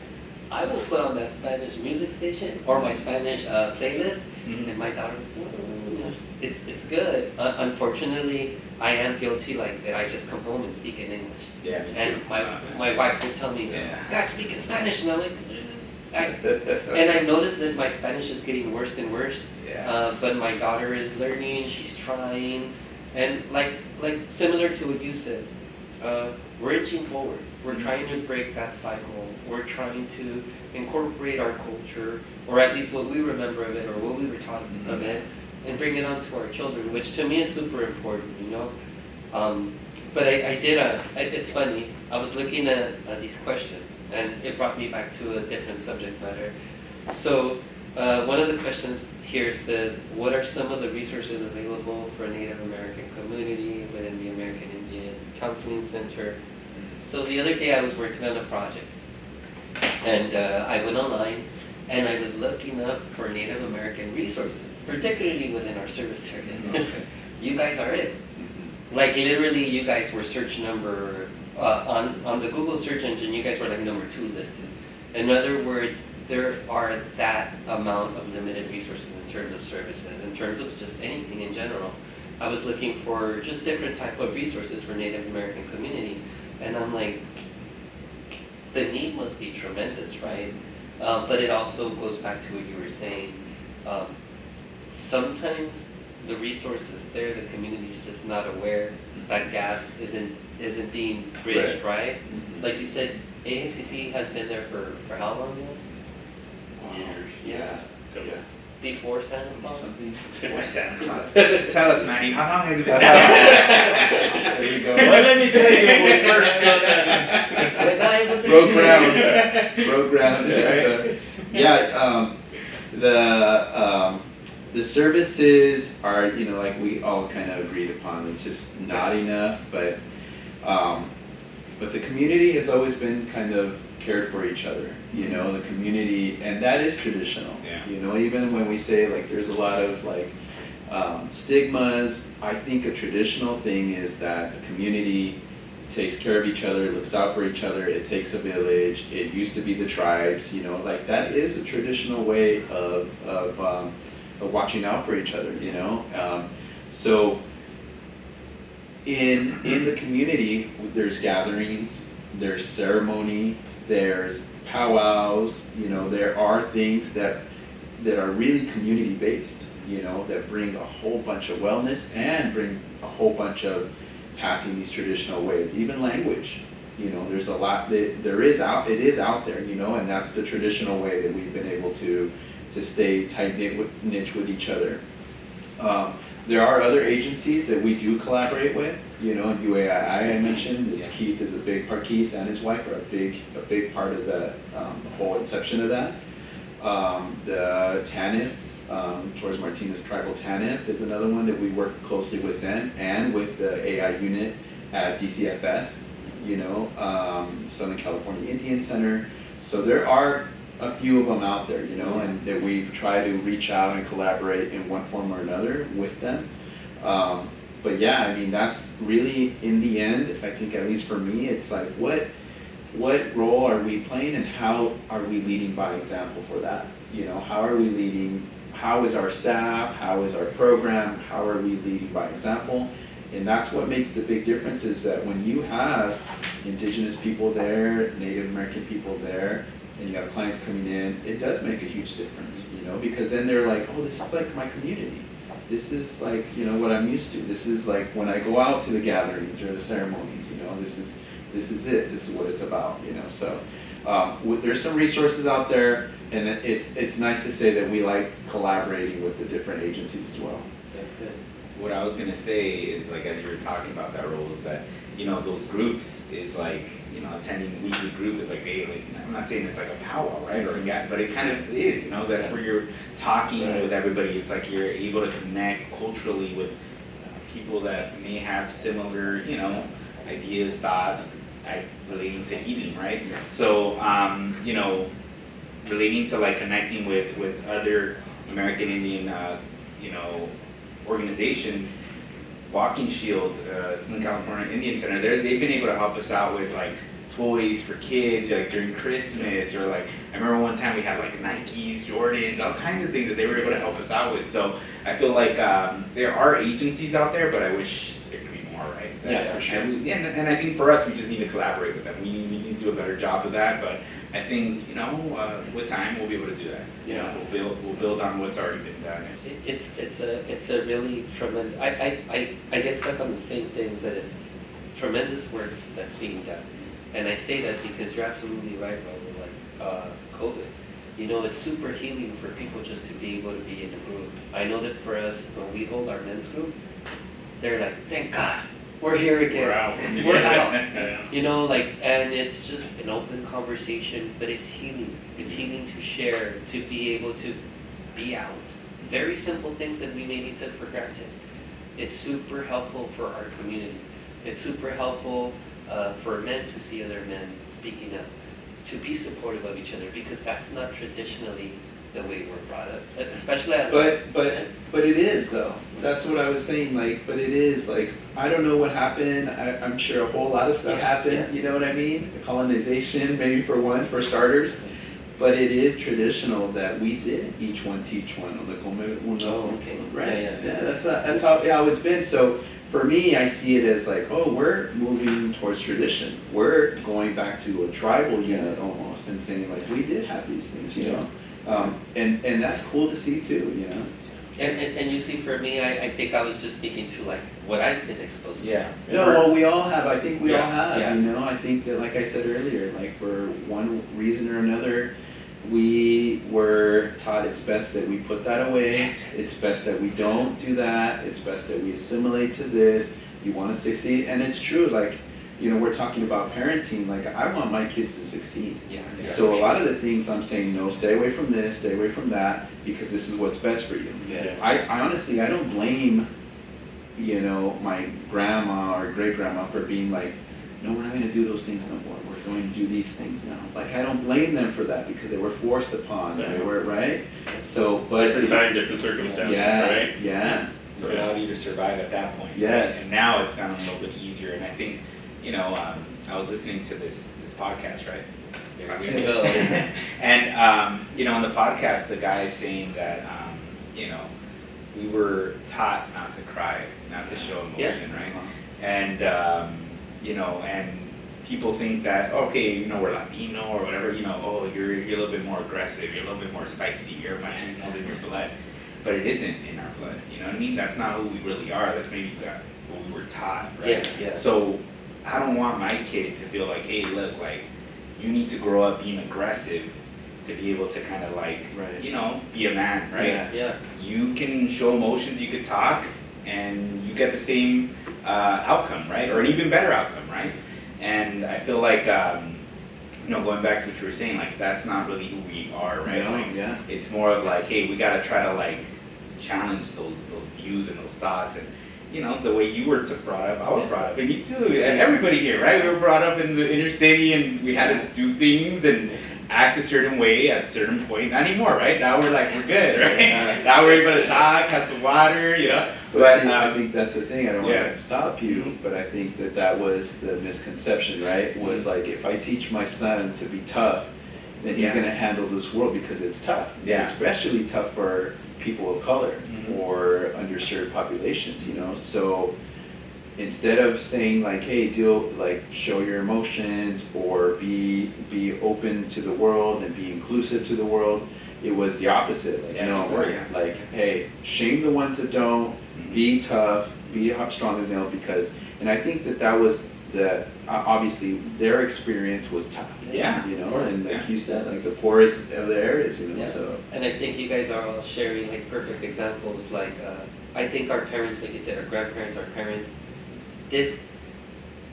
I will put on that Spanish music station or my Spanish playlist, and my daughter was, it's good. Unfortunately, I am guilty like that. I just come home and speak in English. Yeah, me too. And my wife will tell me, Yeah. "You gotta speak in Spanish," and I'm like, and I noticed that my Spanish is getting worse and worse. Yeah. But my daughter is learning. She's trying, and like similar to what you said, we're inching forward. We're trying to break that cycle. We're trying to incorporate our culture, or at least what we remember of it, or what we were taught of it, and bring it onto our children, which to me is super important, you know. But I did it's funny. I was looking at these questions, and it brought me back to a different subject matter. So One of the questions here says, what are some of the resources available for Native American community within the American Indian Counseling Center? So the other day I was working on a project, and I went online and I was looking up for Native American resources, particularly within our service area. Okay. You guys are it. Like literally, you guys were search number on the Google search engine. You guys were like number 2 listed. In other words, there are that amount of limited resources in terms of services, in terms of just anything in general. I was looking for just different type of resources for Native American community, and I'm like, the need must be tremendous, right? But it also goes back to what you were saying. Sometimes the resources there, the community's just not aware that gap isn't being bridged, right? Like you said, AACC has been there for how long now? Years. Yeah. Yeah. Before Santa Claus? Something. Before Santa Claus. Tell us, Manny, how long has it been? There you go. Well, let me tell you when we first When I was a Broke kid. ground. Broke ground. Right? Yeah. The services are, like we all kind of agreed upon. It's just not enough, but the community has always been kind of cared for each other. The community, and that is traditional. Yeah. Even when we say like there's a lot of like stigmas, I think a traditional thing is that a community takes care of each other, looks out for each other. It takes a village. It used to be the tribes. Like that is a traditional way of watching out for each other. So in the community, there's gatherings, there's ceremony, there's powwows. There are things that are really community based. That bring a whole bunch of wellness and bring a whole bunch of passing these traditional ways, even language. There's a lot that it is out there, and that's the traditional way that we've been able to stay tight knit with each other. There are other agencies that we do collaborate with, UAII I mentioned. Yeah. Keith is a big part. Keith and his wife are a big part of the whole inception of that. The TANF, Torres Martinez Tribal TANF, is another one that we work closely with them and with the AI unit at DCFS, Southern California Indian Center. So there are a few of them out there, and that we've tried to reach out and collaborate in one form or another with them. But yeah, I mean, that's really, in the end, I think at least for me, it's like what role are we playing and how are we leading by example for that? How are we leading? How is our staff? How is our program? How are we leading by example? And that's what makes the big difference, is that when you have Indigenous people there, Native American people there, and you have clients coming in, it does make a huge difference, because then they're like, oh, this is like my community. This is like, what I'm used to. This is like when I go out to the gatherings or the ceremonies, this is it. This is what it's about, So there's some resources out there, and it's nice to say that we like collaborating with the different agencies as well. That's good. What I was gonna say is, like, as you were talking about that role, is that those groups is like, attending weekly group is like, hey, like, I'm not saying it's like a powwow, right, or but it kind of is, that's where you're talking with everybody. It's like you're able to connect culturally with people that may have similar, ideas, thoughts, relating to healing, right? So, relating to like connecting with other American Indian, organizations. Walking Shield, Southern California Indian Center, they've been able to help us out with like toys for kids, like during Christmas, or like I remember one time we had like Nikes, Jordans, all kinds of things that they were able to help us out with. So I feel like there are agencies out there, but I wish there could be more, right? Yeah, for sure. And I think for us, we just need to collaborate with them. We need to do a better job of that, but I think with time we'll be able to do that. We'll build on what's already been done. It's a really tremendous. I get stuck on the same thing, but it's tremendous work that's being done, and I say that because you're absolutely right, Raul. Like COVID, it's super healing for people just to be able to be in a group. I know that for us, when we hold our men's group, they're like, thank God, we're here again. We're out. We're out. Yeah. And it's just an open conversation, but it's healing. It's healing to share, to be able to be out. Very simple things that we maybe took for granted. It's super helpful for our community. It's super helpful for men to see other men speaking up, to be supportive of each other, because that's not traditionally the way we're brought up, especially as but it is though. That's what I was saying. Like, but it is like, I don't know what happened. I'm sure a whole lot of stuff happened. Yeah. You know what I mean? Colonization, maybe for starters. But it is traditional that we did each one teach one on the Oh, okay. right? Yeah. That's how it's been. So for me, I see it as like, oh, we're moving towards tradition. We're going back to a tribal unit almost, and saying like, we did have these things, you know. And that's cool to see too, you know. And you see, for me, I think I was just speaking to like what I've been exposed to. Yeah. No, well, we all have. I think we all Yeah, have. yeah. You know, I think that, like I said earlier, like for one reason or another, we were taught it's best that we put that away. It's best that we don't do that. It's best that we assimilate to this. You want to succeed, and it's true. Like, you know, we're talking about parenting. Like, I want my kids to succeed. Yeah. So a lot of the things I'm saying, no, stay away from this, stay away from that, because this is what's best for you. Yeah. I honestly, I don't blame, you know, my grandma or great grandma for being like, no, we're not going to do those things no more. We're going to do these things now. Like, I don't blame them for that, because they were forced upon. Yeah. They were, right? So, but Different time, different circumstances, yeah, right? yeah. So it allowed you to survive at that point. Yes. And now it's gotten a little bit easier. And I think, you know, I was listening to this podcast, right? And, you know, on the podcast, the guy is saying that, you know, we were taught not to cry, not to show emotion, right? And, you know, and people think that, okay, you know, we're Latino or whatever, you know, oh, you're a little bit more aggressive, you're a little bit more spicy, you're machismo's in your blood. But it isn't in our blood, you know what I mean? That's not who we really are. That's maybe what we were taught, right? Yeah. So I don't want my kid to feel like, hey, look, like, you need to grow up being aggressive to be able to kind of like, Right. you know, be a man, right? Yeah. You can show emotions, you could talk, and you get the same outcome, right? Or an even better outcome, right? And I feel like, you know, going back to what you were saying, like, that's not really who we are, right? No, Like, yeah. it's more of like, hey, we gotta try to like challenge those views and those thoughts. And you know, the way you were brought up, I was brought up, and you too, and everybody here, right? We were brought up in the inner city, and we had to do things and act a certain way at a certain point. Not anymore, right? Now we're like, we're good, right? Now we're able to talk, have some water, you know. But see, I think that's the thing. I don't want yeah. to stop you, but I think that was the misconception, right? Was like, if I teach my son to be tough, then he's Yeah. going to handle this world because it's tough. Yeah. And especially tough for people of color or underserved populations, you know. So instead of saying like, hey, show your emotions or be open to the world and be inclusive to the world, it was the opposite. Like, Yeah, no, before, yeah. like, hey, shame the ones that don't. Be tough, be strong as nails, because, and I think that was obviously their experience was tough. Yeah, you know, of course, and like yeah. you said, like the poorest of the areas, you know. Yeah. So And I think you guys are all sharing like perfect examples. Like I think our parents, like you said, our grandparents, our parents, did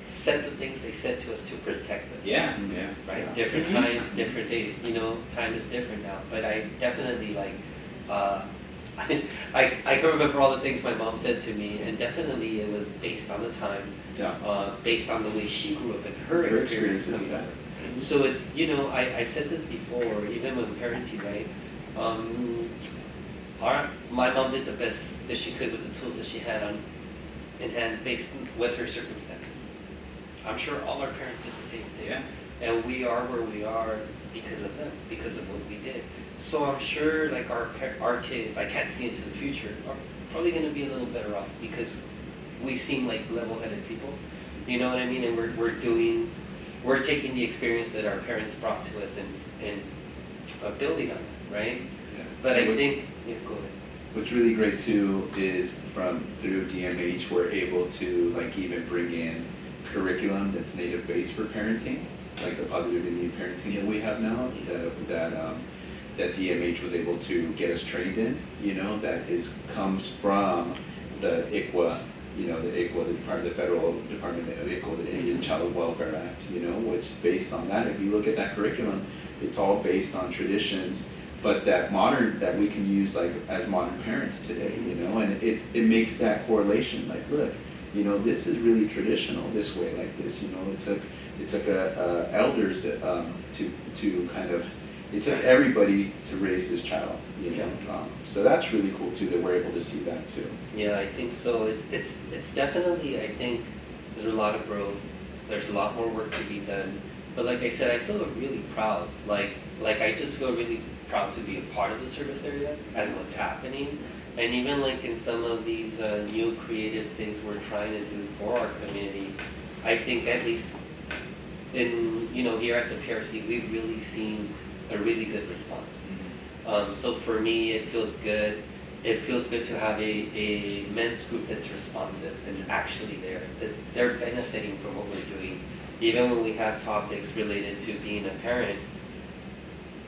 said the things they said to us to protect us. Yeah, yeah. Right. Yeah. Different times, different days. You know, time is different now. But I definitely like. I can remember all the things my mom said to me, and definitely it was based on the time, yeah, based on the way she grew up and her Her experiences. experiences, yeah. So it's, you know, I've said this before, even with parenting, right? My mom did the best that she could with the tools that she had in hand, based with her circumstances. I'm sure all our parents did the same thing. Yeah. And we are where we are because of them, because of what we did. So I'm sure like our kids, I can't see into the future, are probably going to be a little better off because we seem like level-headed people. You know what I mean? And we're taking the experience that our parents brought to us and building on it, right? yeah. But I Which- think, yeah, go ahead. What's really great too is through DMH we're able to like even bring in curriculum that's native based for parenting, like the positive Indian parenting that we have now, that DMH was able to get us trained in, you know, comes from the ICWA, you know, the ICWA, the Federal Department of ICWA, the Indian Child Welfare Act, you know, which based on that, if you look at that curriculum, it's all based on traditions but that we can use like as modern parents today, you know, and it makes that correlation, like, look, you know, this is really traditional this way, like this, you know, it took elders to kind of, it took everybody to raise this child, you know. So that's really cool too, that we're able to see that too. Yeah, I think so. It's definitely, I think there's a lot of growth. There's a lot more work to be done. But like I said, I feel really proud. Like I just feel really proud to be a part of the service area and what's happening. And even like in some of these new creative things we're trying to do for our community, I think at least in, you know, here at the PRC, we've really seen a really good response. So for me, it feels good. It feels good to have a men's group that's responsive, that's actually there, that they're benefiting from what we're doing. Even when we have topics related to being a parent,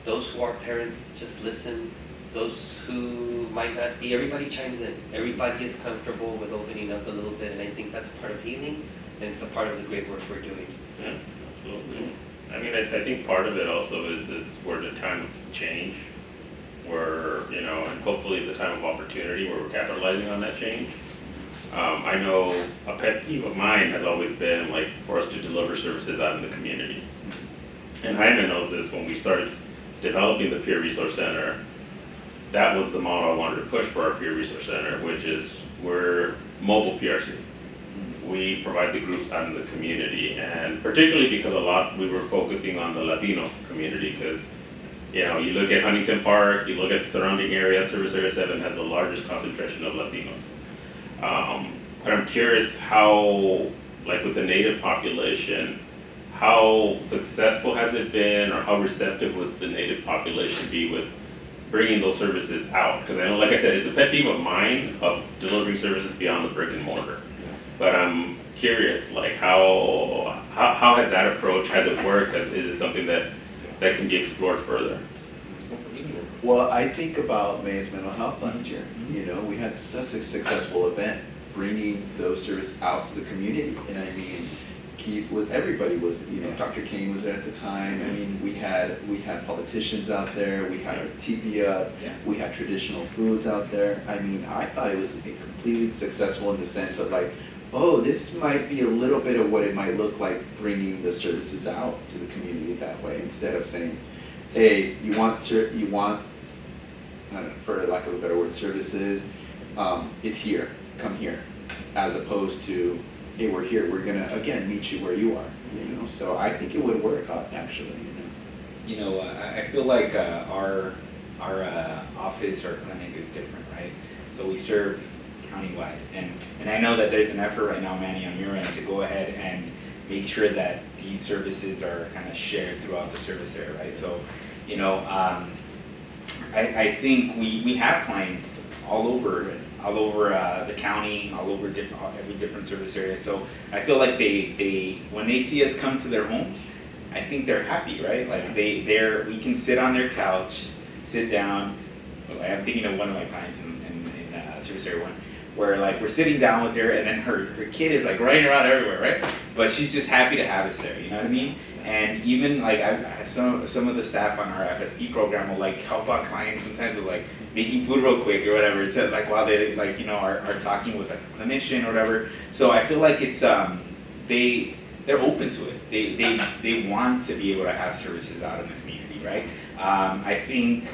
those who are parents just listen. Those who might not be, everybody chimes in. Everybody is comfortable with opening up a little bit, and I think that's part of healing, and it's a part of the great work we're doing. Yeah, absolutely. I mean, I think part of it also is we're at a time of change, where, you know, and hopefully it's a time of opportunity where we're capitalizing on that change. I know a pet peeve of mine has always been like for us to deliver services out in the community. And Jaime knows this, when we started developing the Peer Resource Center, that was the model I wanted to push for our Peer Resource Center, which is we're mobile PRC. We provide the groups out in the community, and particularly because we were focusing on the Latino community, because, you know, you look at Huntington Park, you look at the surrounding area, Service Area 7 has the largest concentration of Latinos. But I'm curious how, like with the native population, how successful has it been, or how receptive would the native population be with bringing those services out? Because I know, like I said, it's a pet peeve of mine of delivering services beyond the brick and mortar. But I'm curious, like how has that approach, has it worked? Is it something that can be explored further? Well, I think about May's Mental Health last year. You know, we had such a successful event bringing those services out to the community. And I mean, everybody was, you know, Dr. Kane was there at the time. I mean, we had politicians out there, we had our TV up, we had traditional foods out there. I mean, I thought it was completely successful in the sense of like, oh, this might be a little bit of what it might look like bringing the services out to the community that way, instead of saying, hey, you want I don't know, for lack of a better word, services, it's here, come here, as opposed to, hey, we're here, we're gonna again meet you where you are, you know. So I think it would work out actually, you know. I feel like our office or clinic is different, right? So we serve countywide, and I know that there's an effort right now, Manny, on your end to go ahead and make sure that these services are kind of shared throughout the service area, right? So, you know, I think we have clients all over the county, all over every different service area. So I feel like they when they see us come to their home, I think they're happy, right? Like we can sit on their couch, sit down. I'm thinking of one of my clients in service area 1, where like we're sitting down with her, and then her kid is like running around everywhere, right? But she's just happy to have us there, you know what I mean? And even like some of the staff on our FSP program will like help out clients sometimes with like making food real quick or whatever. It's like while they like, you know, are talking with like a clinician or whatever. So I feel like it's they're open to it. They want to be able to have services out in the community, right? I think,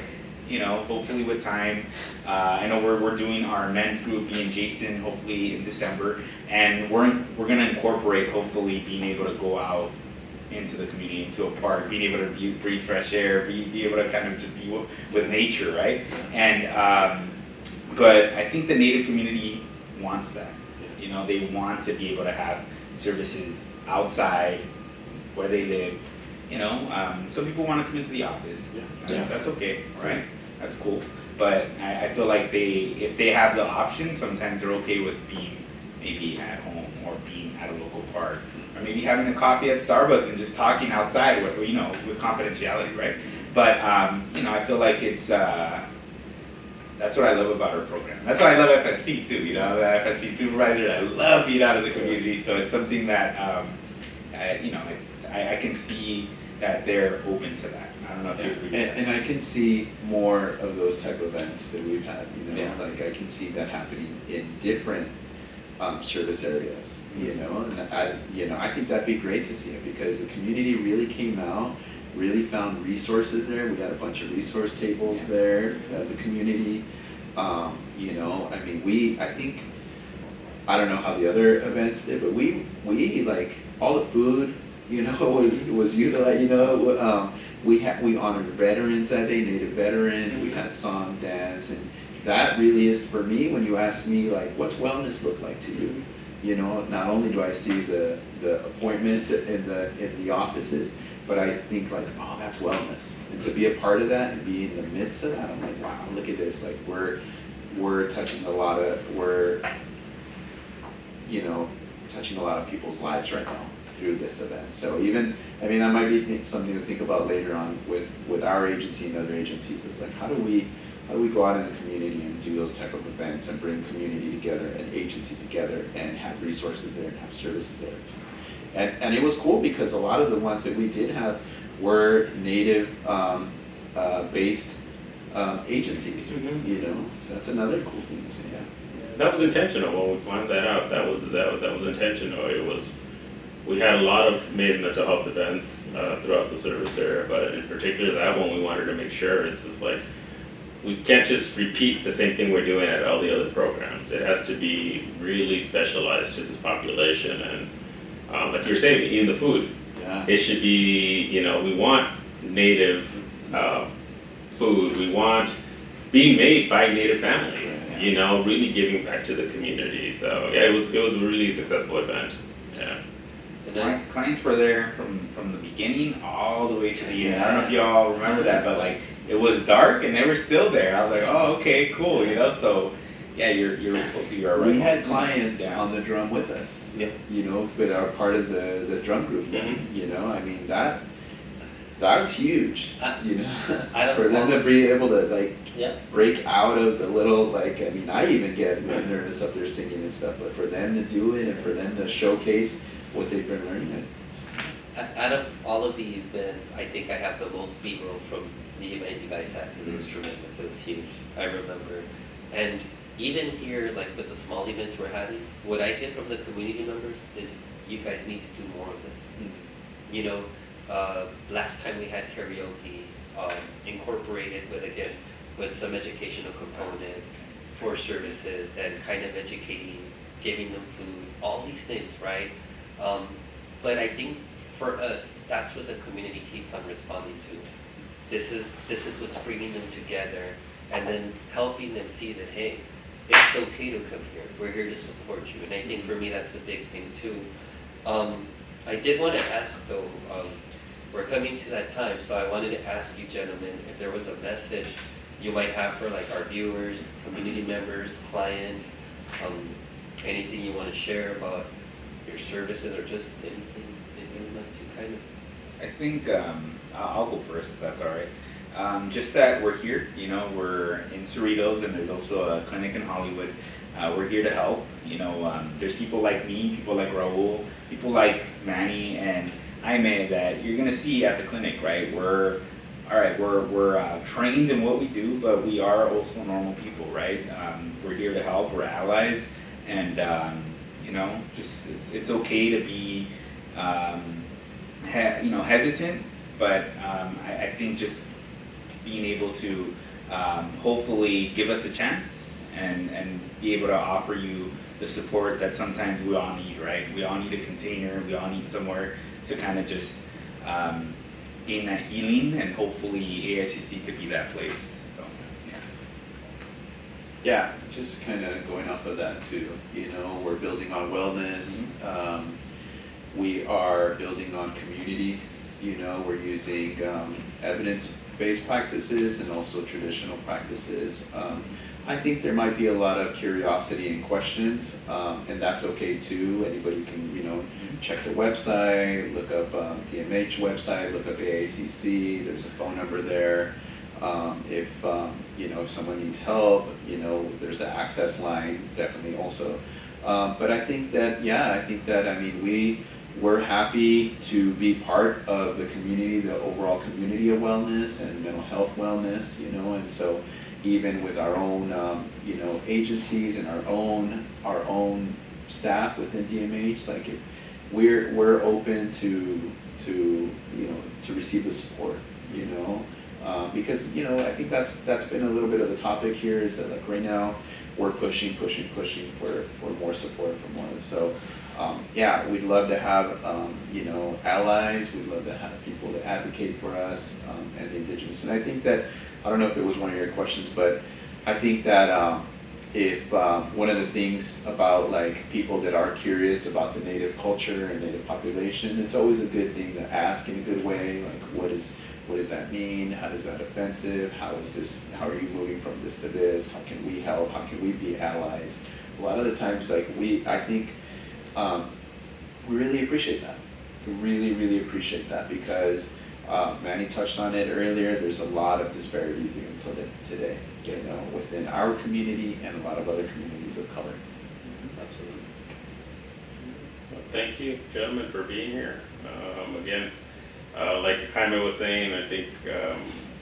you know, hopefully with time, I know we're doing our men's group, me and Jason, hopefully in December, and we're gonna incorporate hopefully being able to go out into the community, into a park, being able to breathe fresh air, be able to kind of just be with nature, right? And but I think the Native community wants that. You know, they want to be able to have services outside where they live. You know, some people want to come into the office. That's okay, right? That's cool. But I feel like if they have the option, sometimes they're okay with being maybe at home or being at a local park, or maybe having a coffee at Starbucks and just talking outside with, you know, with confidentiality, right? But you know, I feel like it's that's what I love about our program. That's why I love FSP too. You know, the FSP supervisor. I love being out of the community, so it's something that you know, I can see that they're open to that. I don't know if you agree with that. And I can see more of those type of events that we've had, you know, Yeah. like I can see that happening in different service areas, you know, and I think that'd be great to see it because the community really came out, really found resources there. We had a bunch of resource tables there at the community. You know, I mean, I don't know how the other events did, but we like all the food, you know, was utilized. You know, we honored veterans that day, Native veterans. We had song, dance, and that really is for me. When you ask me like, what's wellness look like to you? You know, not only do I see the appointments in the offices, but I think like, oh, that's wellness. And to be a part of that and be in the midst of that, I'm like, wow, look at this. Like we're touching a lot of touching a lot of people's lives right now through this event. So that might be something to think about later on with our agency and other agencies. It's like, how do we go out in the community and do those type of events and bring community together and agencies together and have resources there and have services there. And it was cool because a lot of the ones that we did have were native based agencies, you know. So that's another cool thing to say. Yeah. That was intentional when we planned that out. That was intentional. We had a lot of amazing mental health events throughout the service area, but in particular that one we wanted to make sure it's just like we can't just repeat the same thing we're doing at all the other programs. It has to be really specialized to this population, and like you're saying, eating the food. Yeah. It should be, you know, we want native food. We want being made by native families. You know, really giving back to the community. So yeah, it was a really successful event. Yeah. And then, Clients were there from the beginning all the way to the end. I don't know if you all remember that, but like it was dark and they were still there. I was like, oh, okay, cool, you know. So yeah, you're right. We had clients Yeah. on the drum with us. Yeah. You know, but are part of the drum group. Mhm. You know, I mean that was huge. You know, I don't for them know. to be able to like yeah, break out of the little like. I mean, I even get nervous up there singing and stuff, but for them to do it and for them to showcase what they've been learning, out of all of the events, I think I have the most B-roll from the event you guys had because it was tremendous. It was huge. I remember, and even here, like with the small events we're having, what I get from the community members is you guys need to do more of this. You know, last time we had karaoke, incorporated with some educational component for services and kind of educating, giving them food, all these things, right? But I think for us, that's what the community keeps on responding to. This is what's bringing them together, and then helping them see that, hey, it's okay to come here. We're here to support you. And I think for me, that's the big thing too. I did want to ask though, we're coming to that time, so I wanted to ask you gentlemen if there was a message you might have for like our viewers, community members, clients, anything you want to share about your services or just anything that you would like to kind of. I think I'll go first if that's all right. Just that we're here, you know, we're in Cerritos and there's also a clinic in Hollywood. We're here to help. You know, there's people like me, people like Raul, people like Manny and Jaime that you're gonna see at the clinic, right? We're trained in what we do, but we are also normal people, right? We're here to help. We're allies, and you know, just it's okay to be hesitant, but I think just being able to hopefully give us a chance and be able to offer you the support that sometimes we all need, right? We all need a container, we all need somewhere to kind of just gain that healing, and hopefully AICC could be that place. So yeah. Yeah, just kind of going off of that too. You know, we're building on wellness. We are building on community. You know, we're using evidence-based practices and also traditional practices. I think there might be a lot of curiosity and questions, and that's okay too. Anybody can, you know, check the website, look up DMH website, look up AACC. There's a phone number there. If someone needs help, you know, there's an access line definitely also. But I think that, I mean, we're happy to be part of the community, the overall community of wellness and mental health wellness, you know, and so even with our own, you know, agencies and our own staff within DMH, like if we're open to you know, to receive the support, you know, because, you know, I think that's been a little bit of the topic here is that like right now we're pushing for more support from one. So yeah, we'd love to have you know, allies. We'd love to have people that advocate for us and the indigenous. And I think that, I don't know if it was one of your questions, but I think that if one of the things about like people that are curious about the native culture and native population, it's always a good thing to ask in a good way, like what does that mean? How is that offensive? How are you moving from this to this? How can we help? How can we be allies? A lot of the times, like I think we really appreciate that. We really appreciate that because Manny touched on it earlier. There's a lot of disparities even today, you know, within our community and a lot of other communities of color. Absolutely. Well, thank you, gentlemen, for being here. Again, like Jaime was saying, I think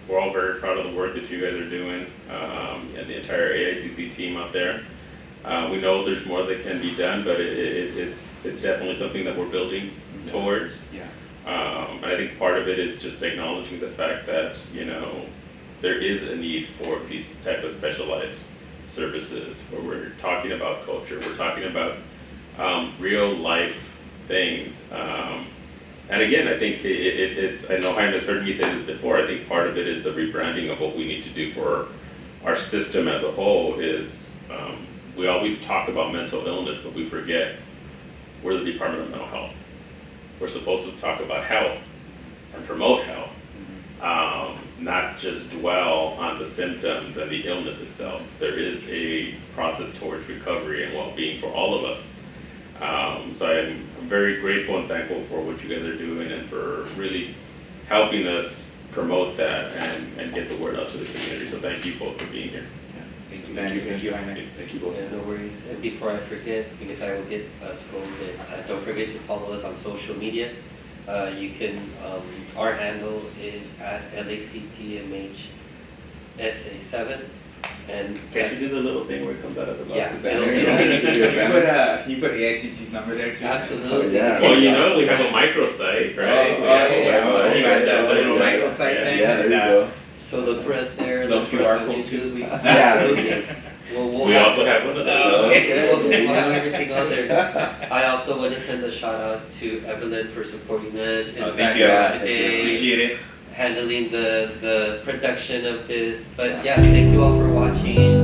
we're all very proud of the work that you guys are doing and the entire AICC team out there. We know there's more that can be done, but it's definitely something that we're building towards. Yeah. And I think part of it is just acknowledging the fact that, you know, there is a need for these type of specialized services where we're talking about culture, we're talking about real life things. And again, I think it's, I know Jaime has heard me say this before, I think part of it is the rebranding of what we need to do for our system as a whole is, we always talk about mental illness, but we forget we're the Department of Mental Health. We're supposed to talk about health and promote health, not just dwell on the symptoms and the illness itself. There is a process towards recovery and well-being for all of us. So I'm very grateful and thankful for what you guys are doing and for really helping us promote that and get the word out to the community. So thank you both for being here. Thank you. Thank you, Thank you both. Yeah, no worries. And before I forget, because I will get scolded, don't forget to follow us on social media. You can, our handle is at LACTMHSA7. And Can't you do the little thing where it comes out of the Yeah. bottom? Can you put AICC's number there too? Absolutely. Yeah. Well, you know, we have a microsite, right? We have a website. You got that little Yeah. microsite thing. Yeah, there you go. So look for us there. Little Look for us QR on code YouTube. too. Absolutely. We'll We have, also have one of those. Okay. we'll have everything on there. I also want to send a shout out to Evelyn for supporting us in the Thank you. background today. Appreciate it. Handling the production of this. But yeah, thank you all for watching.